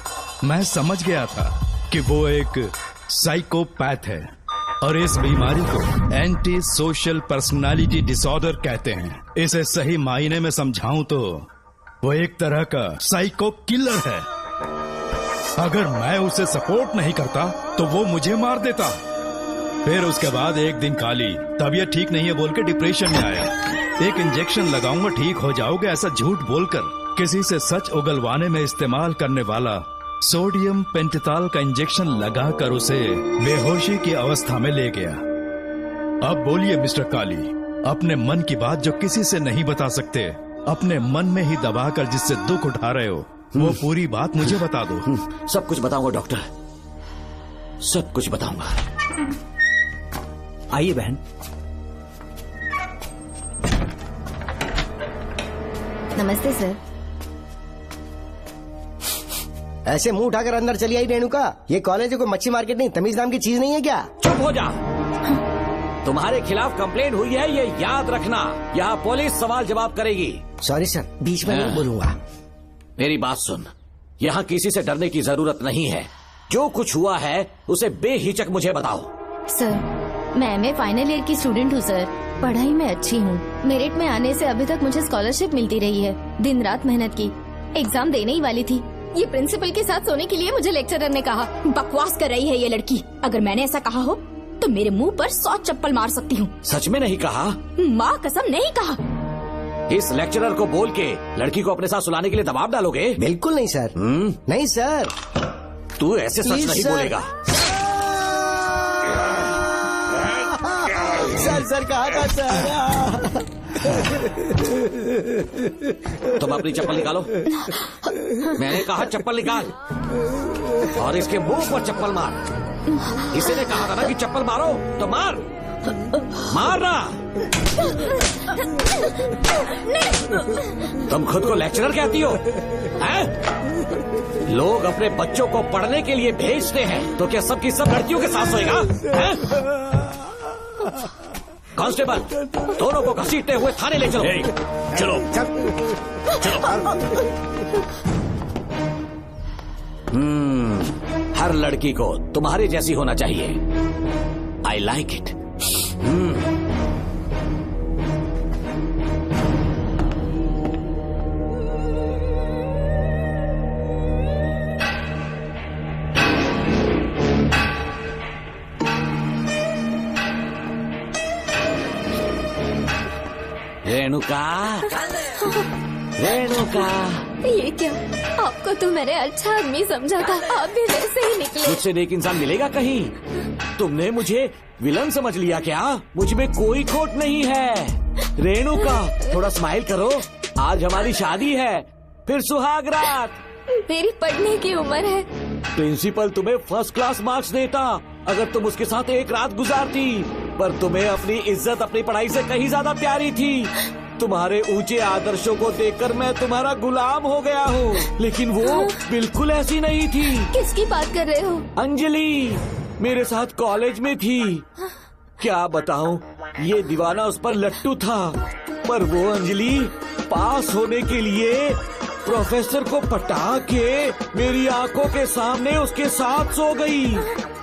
मैं समझ गया था कि वो एक साइकोपैथ है और इस बीमारी को एंटी सोशल पर्सनालिटी डिसऑर्डर कहते हैं। इसे सही मायने में समझाऊं तो वो एक तरह का साइको किलर है। अगर मैं उसे सपोर्ट नहीं करता तो वो मुझे मार देता। फिर उसके बाद एक दिन काली तबीयत ठीक नहीं है बोल के डिप्रेशन में आया। एक इंजेक्शन लगाऊंगा ठीक हो जाओगे ऐसा झूठ बोलकर किसी से सच उगलवाने में इस्तेमाल करने वाला सोडियम पेंटेथॉल का इंजेक्शन लगाकर उसे बेहोशी की अवस्था में ले गया। अब बोलिए मिस्टर काली, अपने मन की बात जो किसी से नहीं बता सकते, अपने मन में ही दबाकर जिससे दुख उठा रहे हो, वो पूरी बात मुझे बता दो। सब कुछ बताऊंगा डॉक्टर, सब कुछ बताऊंगा। आइए बहन। नमस्ते सर। ऐसे मुंह उठाकर अंदर चली आई रेणुका। ये कॉलेज है कोई मच्छी मार्केट नहीं, तमीज नाम की चीज नहीं है क्या? चुप हो जा। तुम्हारे खिलाफ कंप्लेंट हुई है ये याद रखना। यहाँ पुलिस सवाल जवाब करेगी। सॉरी सर, बीच में नहीं बोलूंगा। मेरी बात सुन, यहाँ किसी से डरने की जरूरत नहीं है। जो कुछ हुआ है उसे बेहिचक मुझे बताओ। सर मैं एमए फाइनल ईयर की स्टूडेंट हूँ सर। पढ़ाई में अच्छी हूँ। मेरिट में आने से अभी तक मुझे स्कॉलरशिप मिलती रही है। दिन रात मेहनत की, एग्जाम देने ही वाली थी। ये प्रिंसिपल के साथ सोने के लिए मुझे लेक्चरर ने कहा। बकवास कर रही है ये लड़की। अगर मैंने ऐसा कहा हो तो मेरे मुंह पर 100 चप्पल मार सकती हूँ। सच में नहीं कहा? माँ कसम नहीं कहा। इस लेक्चरर को बोल के लड़की को अपने साथ सुलाने के लिए दबाव डालोगे? बिल्कुल नहीं सर। नहीं सर। तू ऐसे सच नहीं बोलेगा। सर कहा था सर। तुम अपनी चप्पल निकालो। मैंने कहा चप्पल निकाल और इसके मुंह पर चप्पल मार। इसी ने कहा था ना कि चप्पल मारो तो मार। मारना। तुम खुद को लेक्चरर कहती हो हैं? लोग अपने बच्चों को पढ़ने के लिए भेजते हैं तो क्या सबकी सब लड़कियों के साथ सोएगा? कांस्टेबल, दोनों को घसीटते हुए थाने ले चलो। चलो हर लड़की को तुम्हारे जैसी होना चाहिए। I like it. Renuka, Renuka. ये क्या? आपको तो मैंने अच्छा आदमी समझा था, आप भी वैसे ही निकले। मुझसे नेक इंसान मिलेगा कहीं? तुमने मुझे विलन समझ लिया क्या? मुझ में कोई खोट नहीं है। रेणुका, थोड़ा स्माइल करो। आज हमारी शादी है, फिर सुहाग रात। मेरी पढ़ने की उम्र है। प्रिंसिपल तुम्हें फर्स्ट क्लास मार्क्स देता अगर तुम उसके साथ एक रात गुजारती, पर तुम्हें अपनी इज्जत अपनी पढ़ाई से कहीं ज्यादा प्यारी थी। तुम्हारे ऊंचे आदर्शों को देखकर मैं तुम्हारा गुलाम हो गया हूँ, लेकिन वो बिल्कुल ऐसी नहीं थी। किसकी बात कर रहे हो? अंजलि मेरे साथ कॉलेज में थी। क्या बताऊं, ये दीवाना उस पर लट्टू था, पर वो अंजलि पास होने के लिए प्रोफेसर को पटा के मेरी आंखों के सामने उसके साथ सो गई।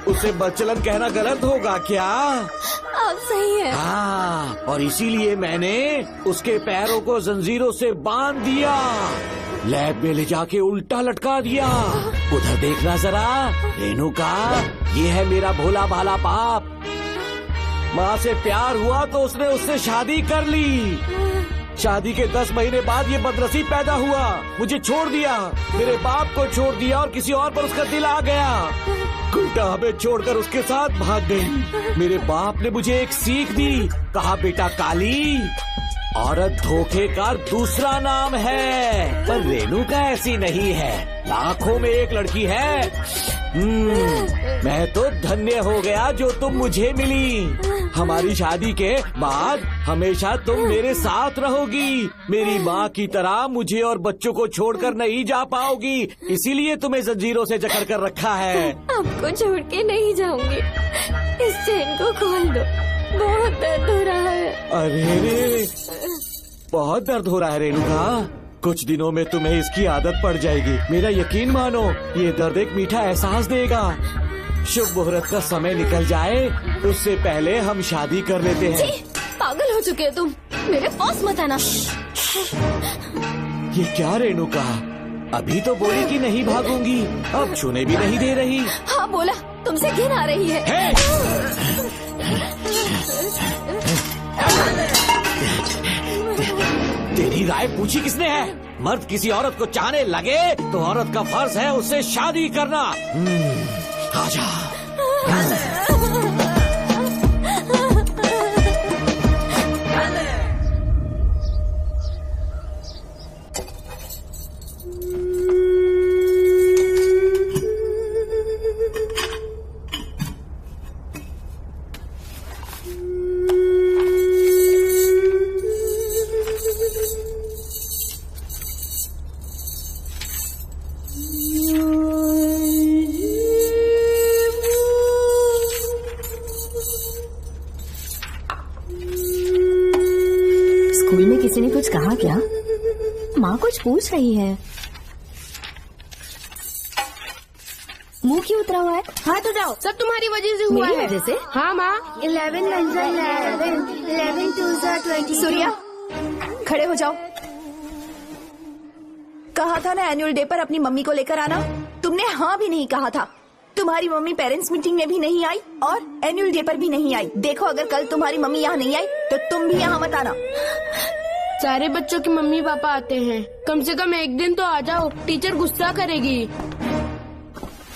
उसे बदचलन कहना गलत होगा क्या? आप सही है। हाँ, और इसीलिए मैंने उसके पैरों को जंजीरों से बांध दिया, लैब में ले जाके उल्टा लटका दिया। उधर देखना जरा रेणुका, ये है मेरा भोला भाला बाप। माँ से प्यार हुआ तो उसने उससे शादी कर ली। शादी के 10 महीने बाद ये बदनसीब पैदा हुआ, मुझे छोड़ दिया, मेरे बाप को छोड़ दिया और किसी और पर उसका दिल आ गया। उल्टा हमें छोड़कर उसके साथ भाग गई। मेरे बाप ने मुझे एक सीख दी, कहा बेटा काली, औरत धोखे का दूसरा नाम है। पर रेणुका ऐसी नहीं है, लाखों में एक लड़की है। मैं तो धन्य हो गया जो तुम मुझे मिली। हमारी शादी के बाद हमेशा तुम मेरे साथ रहोगी। मेरी माँ की तरह मुझे और बच्चों को छोड़कर नहीं जा पाओगी, इसीलिए तुम्हें जंजीरों से जकड़ कर रखा है। आपको छोड़ के नहीं जाऊंगी। इस चेन को खोल दो। बहुत दर्द हो रहा है। अरे रे, बहुत दर्द हो रहा है रेणुका। कुछ दिनों में तुम्हें इसकी आदत पड़ जाएगी। मेरा यकीन मानो, ये दर्द एक मीठा एहसास देगा। शुभ मुहूर्त का समय निकल जाए उससे पहले हम शादी कर लेते हैं। पागल हो चुके हो तुम, मेरे पास मत आना। ये क्या रेणुका, अभी तो बोली कि नहीं भागूंगी, अब छूने भी नहीं दे रही। हाँ बोला, तुमसे घिन आ रही है। तेरी राय पूछी किसने है? मर्द किसी औरत को चाहने लगे तो औरत का फर्ज है उससे शादी करना। आजा। स्कूल में किसी ने कुछ कहा क्या? माँ कुछ पूछ रही है। मुंह क्यों उतरा हुआ है? हाथ उठाओ, सब तुम्हारी वजह से हुआ है। मेरी वजह से? हाँ माँ। 11 9 11 11 2 20। सूर्या, खड़े हो जाओ। कहा था ना एनुअल डे पर अपनी मम्मी को लेकर आना, तुमने हाँ भी नहीं कहा था। तुम्हारी मम्मी पेरेंट्स मीटिंग में भी नहीं आई और एनुअल डे पर भी नहीं आई। देखो अगर कल तुम्हारी मम्मी यहाँ नहीं आई तो तुम भी यहाँ मत आना। सारे बच्चों की मम्मी पापा आते हैं, कम से कम एक दिन तो आ जाओ, टीचर गुस्सा करेगी।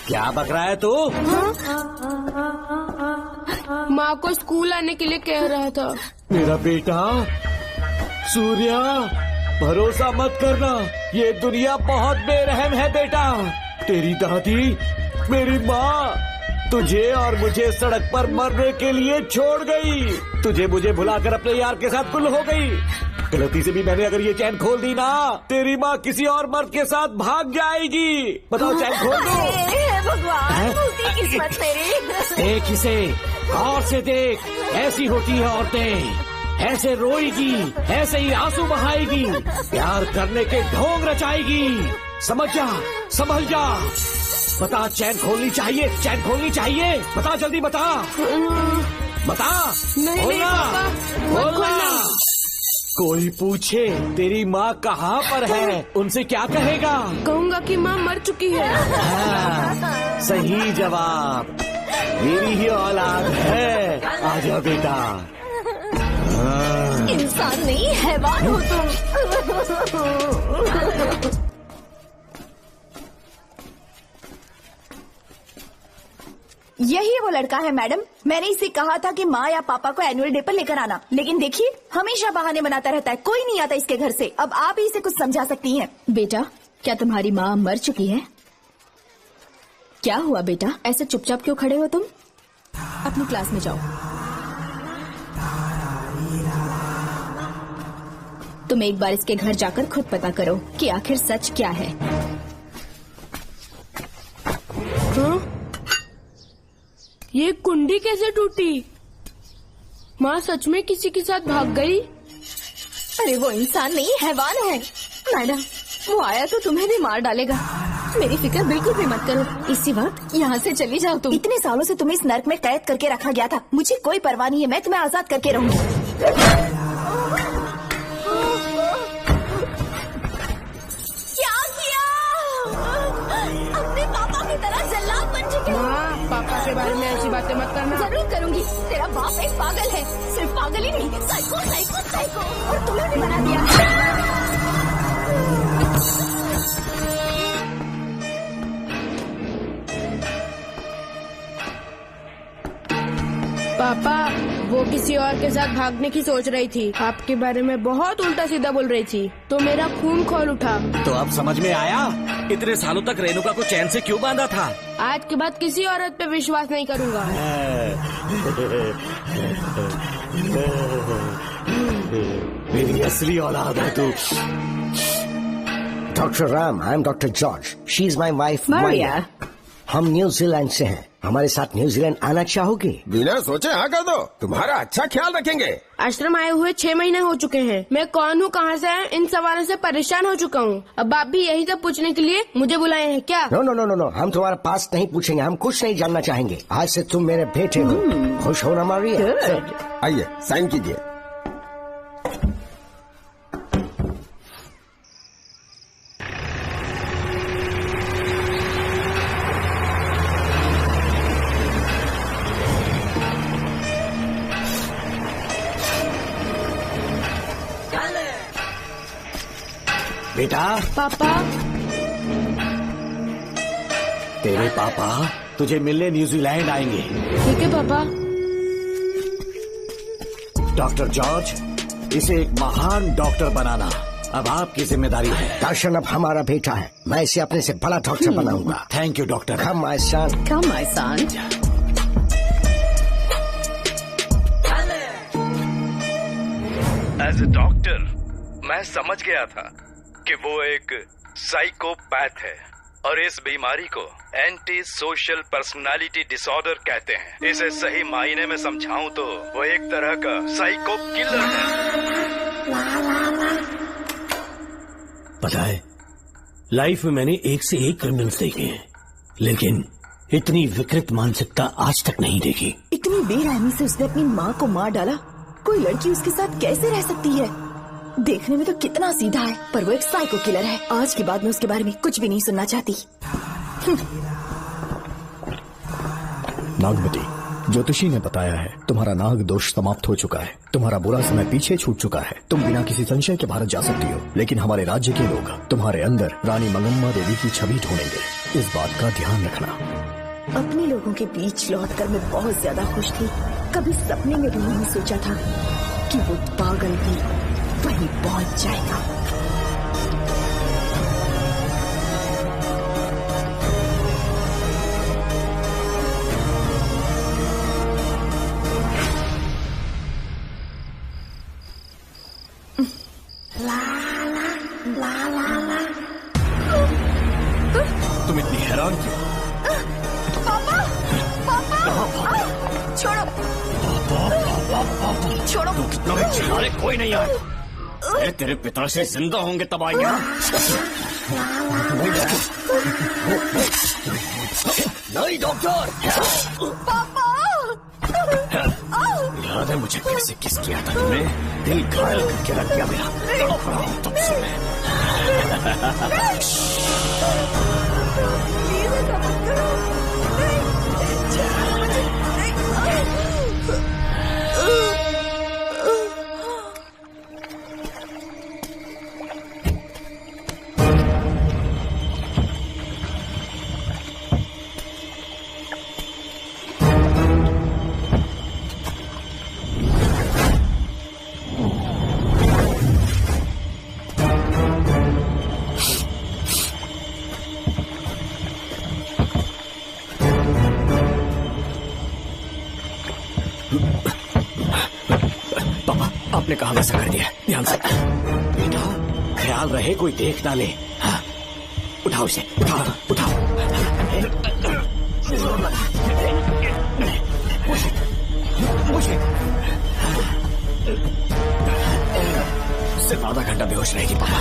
क्या बक रहा है तू? माँ को स्कूल आने के लिए कह रहा था। मेरा बेटा सूर्या, भरोसा मत करना, ये दुनिया बहुत बेरहम है बेटा। तेरी दादी, मेरी माँ तुझे और मुझे सड़क पर मरने के लिए छोड़ गई। तुझे मुझे भुलाकर अपने यार के साथ गुल हो गई। गलती से भी मैंने अगर ये चैन खोल दी ना, तेरी माँ किसी और मर्द के साथ भाग जाएगी। बताओ चैन खोल दो। भगवान, किस्मत मेरी। देख इसे, और से देख, ऐसी होती है औरतें, ऐसे रोएगी, ऐसे ही आंसू बहाएगी, प्यार करने के ढोंग रचाएगी। समझ जा, संभल जा। बता, चैन खोलनी चाहिए, चैन खोलनी चाहिए। बता जल्दी, बता बता। बोलना, बोलना। कोई पूछे तेरी माँ कहाँ पर है, उनसे क्या कहेगा? कहूँगा कि माँ मर चुकी है। हाँ, सही जवाब, मेरी ही औलाद है। आजा बेटा। इंसान नहीं हैवान हो तुम। यही वो लड़का है मैडम, मैंने इसे कहा था कि माँ या पापा को एनुअल डे पर लेकर आना, लेकिन देखिए हमेशा बहाने बनाता रहता है, कोई नहीं आता इसके घर से। अब आप ही इसे कुछ समझा सकती हैं। बेटा, क्या तुम्हारी माँ मर चुकी है? क्या हुआ बेटा, ऐसे चुपचाप क्यों खड़े हो तुम? अपनी क्लास में जाओ। तुम एक बार इसके घर जाकर खुद पता करो कि आखिर सच क्या है। ये कुंडी कैसे टूटी? माँ सच में किसी के साथ भाग गई? अरे वो इंसान नहीं हैवान है मैडम, वो आया तो तुम्हें भी मार डालेगा। मेरी फिक्र बिल्कुल भी मत करो, इसी वक्त यहाँ से चली जाओ तुम। इतने सालों से तुम्हें इस नर्क में कैद करके रखा गया था, मुझे कोई परवाह नहीं है, मैं तुम्हें आजाद करके रहूंगी। क्या किया? अपने पापा की तरह जल्लाद बन चुके हो। पापा के बारे में ऐसी बातें मत करना। जरूर करूंगी, तेरा बाप एक पागल है, सिर्फ पागल ही नहीं, साइको साइको साइको, और तुम्हें भी बना दिया। पापा, वो किसी और के साथ भागने की सोच रही थी, आपके बारे में बहुत उल्टा सीधा बोल रही थी, तो मेरा खून खौल उठा। तो अब समझ में आया इतने सालों तक रेणुका को चैन से क्यों बांधा था। आज के बाद किसी औरत पे विश्वास नहीं करूंगा। मेरी असली औलाद है तू। Dr. Ram, I'm Dr. George. She's my wife, Maria. हम न्यूजीलैंड से हैं। हमारे साथ न्यूजीलैंड आना चाहोगे? बिना सोचे हाँ कर दो, तुम्हारा अच्छा ख्याल रखेंगे। आश्रम आए हुए 6 महीने हो चुके हैं। मैं कौन हूँ, कहाँ से है, इन सवालों से परेशान हो चुका हूँ। अब आप भी यही सब पूछने के लिए मुझे बुलाए हैं क्या? No no no no no, हम तुम्हारा पास नहीं पूछेंगे, हम कुछ नहीं जानना चाहेंगे। आज से तुम मेरे बेटे हो। खुश हो ना मारिया? आइए साइन कीजिए। बेटा। पापा। तेरे पापा तुझे मिलने न्यूजीलैंड आएंगे। ठीक है पापा। डॉक्टर जॉर्ज, इसे एक महान डॉक्टर बनाना अब आपकी जिम्मेदारी है। दर्शन अब हमारा बेटा है, मैं इसे अपने से बड़ा डॉक्टर बनाऊंगा। Thank you doctor. Come my son. Come my son. As a doctor मैं समझ गया था कि वो एक साइकोपैथ है और इस बीमारी को एंटी सोशल पर्सनालिटी डिसऑर्डर कहते हैं। इसे सही मायने में समझाऊं तो वो एक तरह का साइको किलर है। पता है, लाइफ में मैंने एक से एक क्रिमिनल्स देखे हैं, लेकिन इतनी विकृत मानसिकता आज तक नहीं देखी। इतनी बेरहमी से उसने अपनी माँ को मार डाला। कोई लड़की उसके साथ कैसे रह सकती है? देखने में तो कितना सीधा है, पर वो एक साइको किलर है। आज के बाद मैं उसके बारे में कुछ भी नहीं सुनना चाहती। नागमती, ज्योतिषी ने बताया है तुम्हारा नाग दोष समाप्त हो चुका है, तुम्हारा बुरा समय पीछे छूट चुका है, तुम बिना किसी संशय के भारत जा सकती हो। लेकिन हमारे राज्य के लोग तुम्हारे अंदर रानी मंगम्मा देवी की छवि ढूंढेंगे, इस बात का ध्यान रखना। अपने लोगों के बीच लौटकर मैं बहुत ज्यादा खुश थी। कभी सपने में भी नहीं सोचा था कि वो पागल भी वहीं पहुंच जाएगा। तुम इतनी हैरान क्यों? पापा, पापा, छोड़ो, छोड़ो। तू कितना भी चिल्ला ले, कोई नहीं आए। अरे तेरे पिता से जिंदा होंगे तब आएंगे। नहीं डॉक्टर। पापा, याद है मुझे कैसे किस किया था तुमने? दिल घायल करके रख दिया मेरा। तड़प रहा हूं तब से मैं। आपने कहा वैसा कर दिया, ध्यान से। बेटा ख्याल रहे कोई देख ना ले। हाँ, उठाओ इसे, उठाओ उठाओ। सिर्फ आधा घंटा बेहोश रहेगी पापा।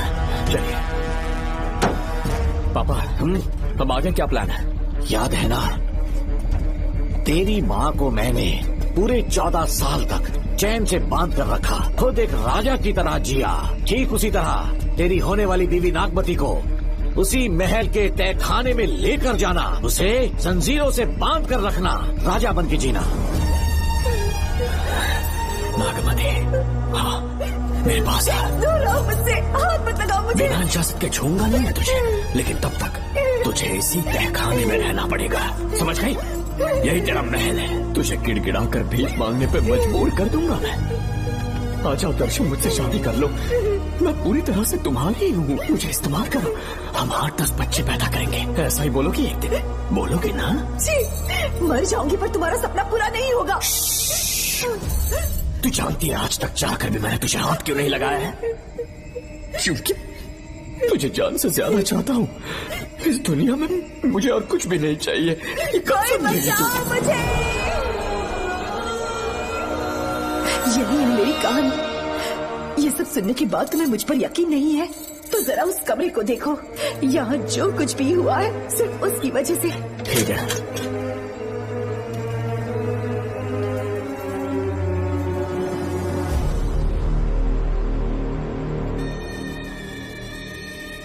चलिए पापा, हम आगे क्या प्लान है? याद है ना, तेरी माँ को मैंने पूरे 14 साल तक चैन से बांध कर रखा, खुद एक राजा की तरह जिया। ठीक उसी तरह तेरी होने वाली बीवी नागमती को उसी महल के तहखाने में लेकर जाना, उसे जंजीरों से बांध कर रखना, राजा बन के जीना। नागमती, हाँ मेरे पास मुझसे हाथ मत लगाओ मुझे। बिना इजाजत के छूंगा नहीं है तुझे, लेकिन तब तक तुझे इसी तहखाने में रहना पड़ेगा, समझ गई? यही तेरा महल है। तुझे गिड़गिड़ा कर भीख मांगने पे मजबूर कर दूंगा मैं। आ जाओ दर्शन, मुझसे शादी कर लो, मैं पूरी तरह से तुम्हारी हूँ, मुझे इस्तेमाल करो। हम 8-10 बच्चे पैदा करेंगे। ऐसा ही बोलोगी एक दिन? बोलोगी ना? जी, मर जाऊंगी पर तुम्हारा सपना पूरा नहीं होगा। तू जानती है आज तक चाहकर भी मैंने तुझे हाथ क्यों नहीं लगाया है? क्योंकि तुझे जान से ज्यादा चाहता हूँ। इस दुनिया में मुझे और कुछ भी नहीं चाहिए। कोई बचाओ मुझे। यही है मेरी कहानी। ये सब सुनने के बाद तुम्हें मुझ पर यकीन नहीं है तो जरा उस कमरे को देखो। यहाँ जो कुछ भी हुआ है सिर्फ उसकी वजह से। ठीक है।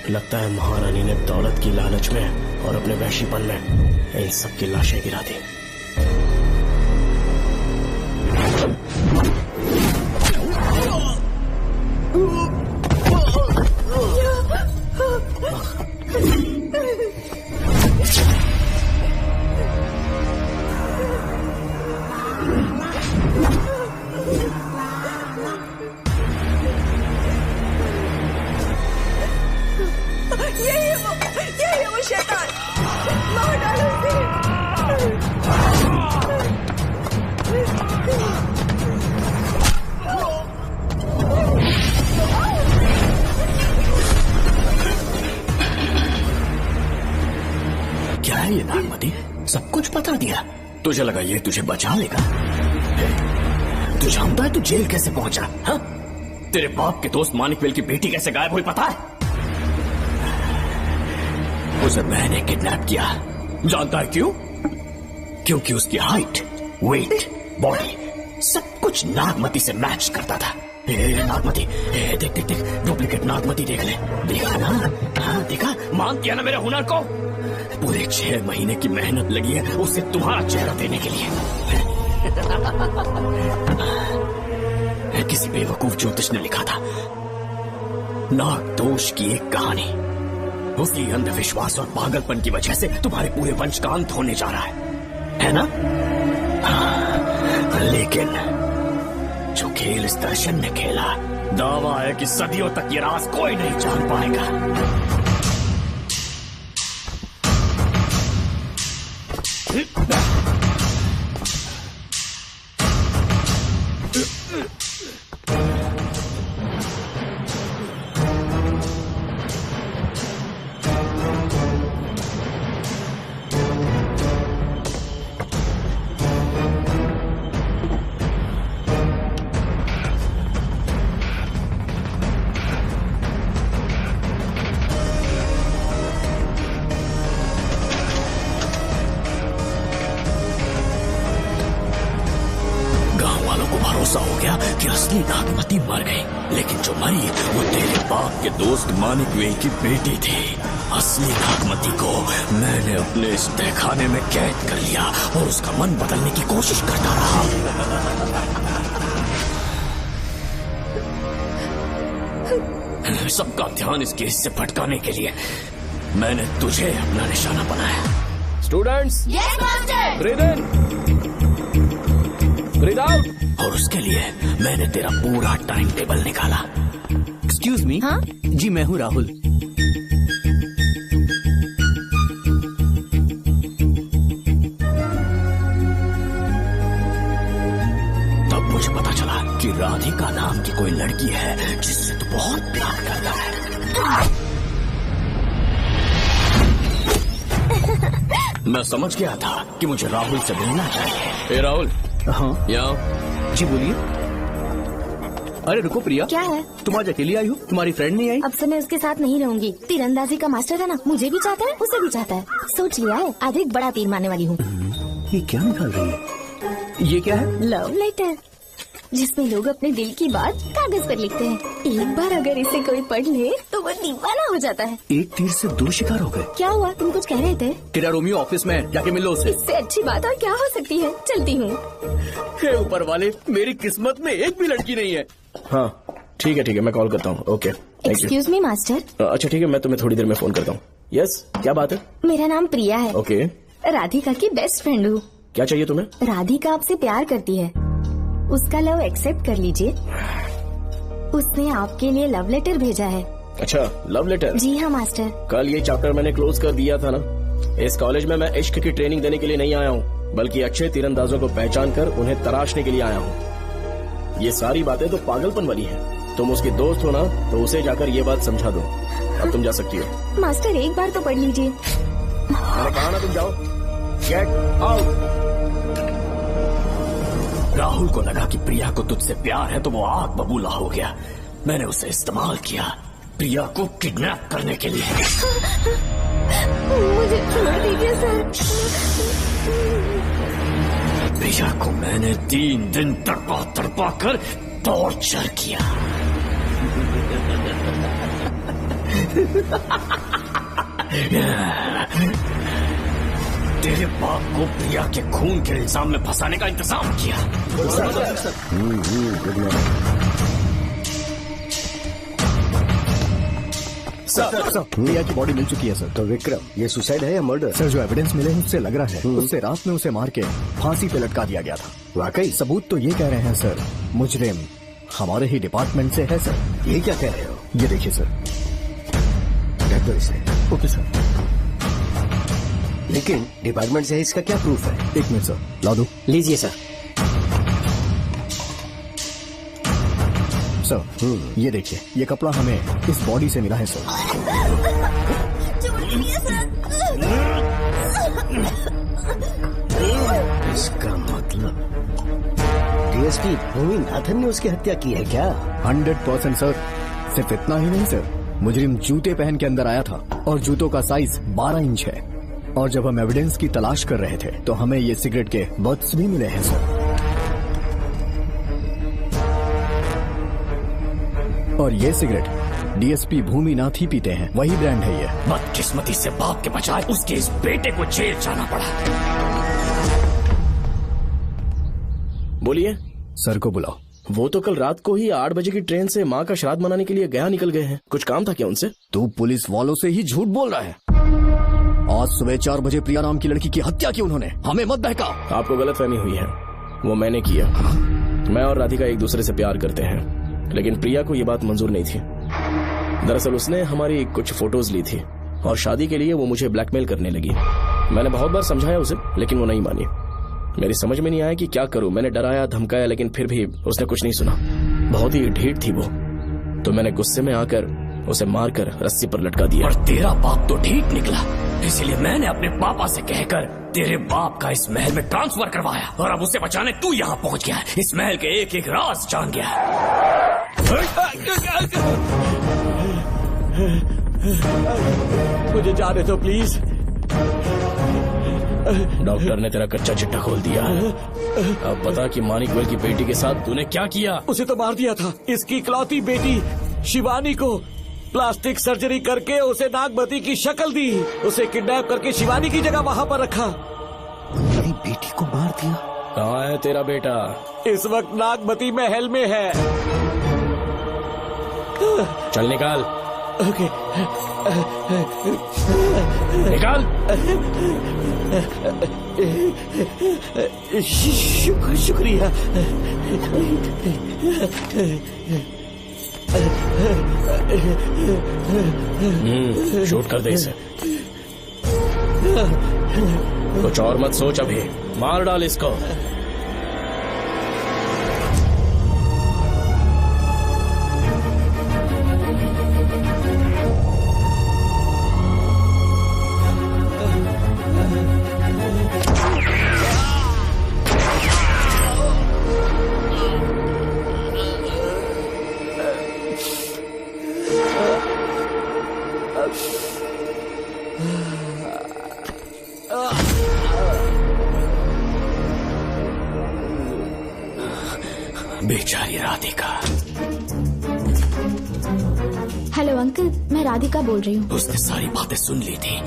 लगता है महारानी ने दौलत की लालच में और अपने वैशीपन में इन सब की लाशें गिरा दी। यही है वो शैतान। मार डालो उसे। क्या है ये नागमती? सब कुछ बता दिया। तुझे लगा ये तुझे बचा लेगा? तू जानता है तू जेल कैसे पहुंचा? हाँ? तेरे बाप के दोस्त मानिकवेल की बेटी कैसे गायब हुई पता है? उसे मैंने किडनैप किया। जानता है क्यों? क्योंकि उसकी हाइट, वेट, बॉडी सब कुछ नागमती से मैच करता था। नागमती, देख देख देख, डुप्लीकेट नागमती देख ले। देखा ना? हाँ देखा? मान किया ना मेरे हुनर को? पूरे 6 महीने की मेहनत लगी है उसे तुम्हारा चेहरा देने के लिए। किसी बेवकूफ ज्योतिष ने लिखा था नाग दोष की एक कहानी। उसी अंधविश्वास और पागलपन की वजह से तुम्हारे पूरे वंश का अंत होने जा रहा है ना? लेकिन जो खेल इस दर्शन ने खेला, दावा है कि सदियों तक ये राज कोई नहीं जान पाएगा। भरोसा हो गया कि असली नागमती मर गई, लेकिन जो मरी वो तेरे बाप के दोस्त मानिकवेल की बेटी थी। असली नागमती को मैंने अपने इस तहखाने में कैद कर लिया और उसका मन बदलने की कोशिश करता रहा। सबका ध्यान इस केस से भटकाने के लिए मैंने तुझे अपना निशाना बनाया। Students, yes master. ब्रीथ इन, ब्रीथ आउट। और उसके लिए मैंने तेरा पूरा टाइम टेबल निकाला। Excuse me. हाँ? जी मैं हूँ राहुल। तब मुझे पता चला कि राधिका नाम की कोई लड़की है जिससे तू बहुत प्यार करता है। मैं समझ गया था कि मुझे राहुल से मिलना चाहिए। ए राहुल। हाँ यहाँ। जी बोलिए। अरे रुको प्रिया, क्या है? तुम आज अकेली आई हो? तुम्हारी फ्रेंड नहीं आई? अब से मैं उसके साथ नहीं रहूंगी। तीरंदाजी का मास्टर है ना, मुझे भी चाहता है, उसे भी चाहता है। सोच लिया है, आज एक बड़ा तीर मारने वाली हूँ। ये क्या निकाल रही है? ये क्या है? लव लेटर, जिसमें लोग अपने दिल की बात कागज पर लिखते हैं। एक बार अगर इसे कोई पढ़ ले तो वो दीवाना हो जाता है। एक तीर से 2 शिकार हो गए। क्या हुआ? तुम कुछ कह रहे थे? तेरा रोमियो ऑफिस में, जाके मिलो उससे। इससे अच्छी बात और क्या हो सकती है। चलती हूँ। हे ऊपर वाले, मेरी किस्मत में एक भी लड़की नहीं है। हाँ ठीक है, मैं कॉल करता हूँ। Okay, excuse me master. अच्छा ठीक है, मैं तुम्हें थोड़ी देर में फोन करता हूँ। यस, क्या बात है? मेरा नाम प्रिया है। ओके। राधिका की बेस्ट फ्रेंड हूँ। क्या चाहिए तुम्हें? राधिका आपसे प्यार करती है, उसका लव एक्सेप्ट कर लीजिए। उसने आपके लिए लव लेटर भेजा है। अच्छा, लव लेटर? जी हाँ मास्टर। कल ये चैप्टर मैंने क्लोज कर दिया था ना। इस कॉलेज में मैं इश्क की ट्रेनिंग देने के लिए नहीं आया हूँ, बल्कि अच्छे तीरंदाजों को पहचान कर उन्हें तराशने के लिए आया हूँ। ये सारी बातें तो पागलपन वाली हैं। तुम उसकी दोस्त हो ना, तो उसे जाकर ये बात समझा दो। अब तुम जा सकती हो। मास्टर एक बार तो पढ़ लीजिए। मैंने कहा ना तुम जाओ। Get out. राहुल को लगा कि प्रिया को तुझसे प्यार है तो वो आग बबूला हो गया। मैंने उसे इस्तेमाल किया प्रिया को किडनैप करने के लिए। मुझे छोड़ दीजिए सर। प्रिया को मैंने 3 दिन तड़पा कर टॉर्चर किया। तेरे बाप को प्रिया के खून के इल्जाम में फंसाने का इंतजाम किया। सर, प्रिया की बॉडी मिल चुकी है सर। तो विक्रम, ये सुसाइड है या मर्डर? सर, जो एविडेंस मिले हैं उससे लग रहा है उससे रात में उसे मार के फांसी पे लटका दिया गया था। वाकई? सबूत तो ये कह रहे हैं सर, मुजरिम हमारे ही डिपार्टमेंट से है सर। ये क्या कह रहे हो? ये देखिए सर। रख दो इसे। Okay sir. लेकिन डिपार्टमेंट से इसका क्या प्रूफ है? 1 मिनट सर, ला दो। लीजिए सर। सर, ये देखिए, ये कपड़ा हमें इस बॉडी से मिला है सर। इसका मतलब डीएसपी भूमि नाथन ने उसकी हत्या की है क्या? 100% सर। सिर्फ इतना ही नहीं सर, मुजरिम जूते पहन के अंदर आया था और जूतों का साइज 12 इंच है। और जब हम एविडेंस की तलाश कर रहे थे तो हमें ये सिगरेट के बट्स भी मिले हैं सर। और ये सिगरेट डीएसपी भूमि नाथ ही पीते हैं, वही ब्रांड है ये। बदकिस्मती से बाप के बजाय उसके इस बेटे को जेल जाना पड़ा। बोलिए। सर को बुलाओ। वो तो कल रात को ही 8 बजे की ट्रेन से माँ का श्राद्ध मनाने के लिए गया निकल गए हैं। कुछ काम था क्या उनसे? तू पुलिस वालों से ही झूठ बोल रहा है। आज सुबह 4 बजे प्रिया नाम की लड़की की हत्या की उन्होंने। हमें मत बहका। आपको गलतफहमी हुई है, वो मैंने किया। मैं और राधिका एक दूसरे से प्यार करते हैं, लेकिन प्रिया को ये बात मंजूर नहीं थी। दरअसल उसने हमारी कुछ फोटोज ली थी और शादी के लिए वो मुझे ब्लैकमेल करने लगी। मैंने बहुत बार समझाया उसे, लेकिन वो नहीं मानी। मेरी समझ में नहीं आया कि क्या करूं। मैंने डराया धमकाया, लेकिन फिर भी उसने कुछ नहीं सुना। बहुत ही ढीठ थी वो, तो मैंने गुस्से में आकर उसे मारकर रस्सी पर लटका दिया। और तेरा बाप तो ठीक निकला, इसलिए मैंने अपने पापा से कहकर तेरे बाप का इस महल में ट्रांसफर करवाया। और अब उसे बचाने तू यहाँ पहुँच गया, इस महल के एक एक राज जान गया। मुझे जाने दो प्लीज। डॉक्टर ने तेरा कच्चा चिट्ठा खोल दिया। अब पता कि मानिक गोयल की बेटी के साथ तूने क्या किया। उसे तो मार दिया था। इसकी इकलौती बेटी शिवानी को प्लास्टिक सर्जरी करके उसे नागमती की शक्ल दी। उसे किडनैप करके शिवानी की जगह वहाँ पर रखा। मेरी बेटी को मार दिया? कहाँ है तेरा बेटा? इस वक्त नागमती महल में है। चल निकाल। ओके। निकाल। शुक्रिया। शूट कर दे इसे। कुछ और मत सोच, अभी मार डाल इसको। बेचारी राधिका। हेलो अंकल, मैं राधिका बोल रही हूँ। उसने सारी बातें सुन ली थी।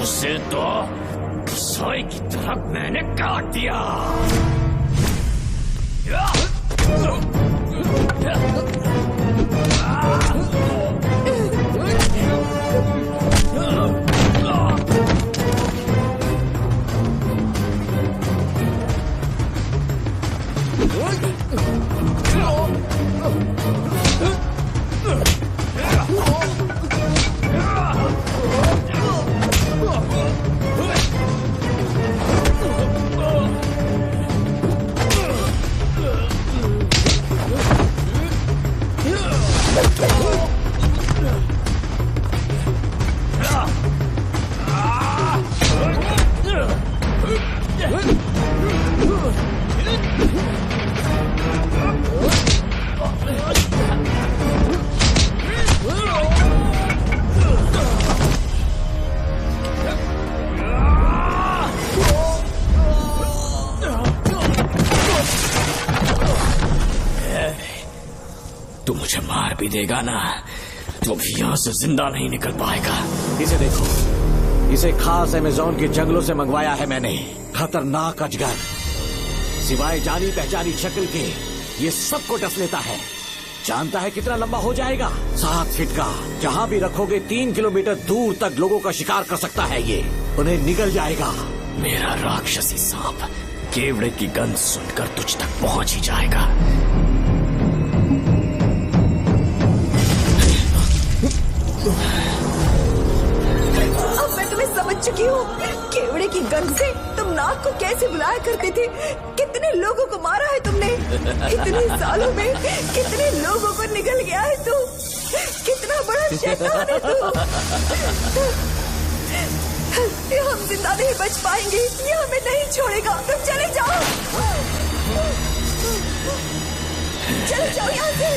उसे तो सोई की तरह मैंने काट दिया। मुझे मार भी देगा ना तो भी यहाँ से जिंदा नहीं निकल पाएगा। इसे देखो, इसे खास अमेज़न के जंगलों से मंगवाया है मैंने। खतरनाक अजगर, सिवाय जानी पहचानी शक्ल के ये सबको डस लेता है। जानता है कितना लंबा हो जाएगा? 7 फीट का। जहाँ भी रखोगे 3 किलोमीटर दूर तक लोगों का शिकार कर सकता है ये। उन्हें निगल जाएगा। मेरा राक्षसी सांप केवड़े की गंध सुनकर तुझ तक पहुंच ही जाएगा। अब मैं तुम्हें समझ चुकी हूँ। केवड़े की गंध से तुम नाग को कैसे बुलाया करते थे। कितने लोगों को मारा है तुमने। इतने सालों में कितने लोगों को निगल गया है तू। कितना बड़ा शैतान है तू। हम जिंदा नहीं बच पाएंगे। ये हमें नहीं छोड़ेगा। तुम चले जाओ, चले जाओ यहाँ से।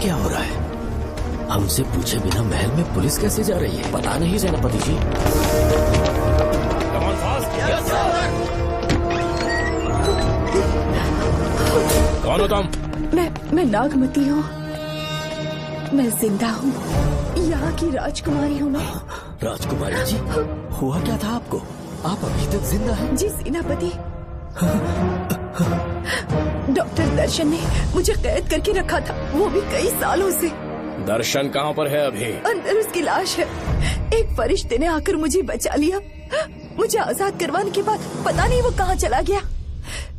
क्या हो रहा है? हमसे पूछे बिना महल में पुलिस कैसे जा रही है? पता नहीं सेनापति जी। कौन हो तुम? मैं नागमती हूँ। मैं जिंदा हूँ। यहाँ की राजकुमारी हूँ मैं। राजकुमारी जी, हुआ क्या था आपको? आप अभी तक जिंदा हैं? जी सेनापति। डॉक्टर दर्शन ने मुझे कैद करके रखा था, वो भी कई सालों से। दर्शन कहाँ पर है अभी? अंदर उसकी लाश है। एक फरिश्ते ने आकर मुझे बचा लिया। मुझे आजाद करवाने के बाद पता नहीं वो कहाँ चला गया।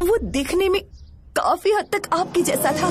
वो दिखने में काफी हद तक आपके जैसा था।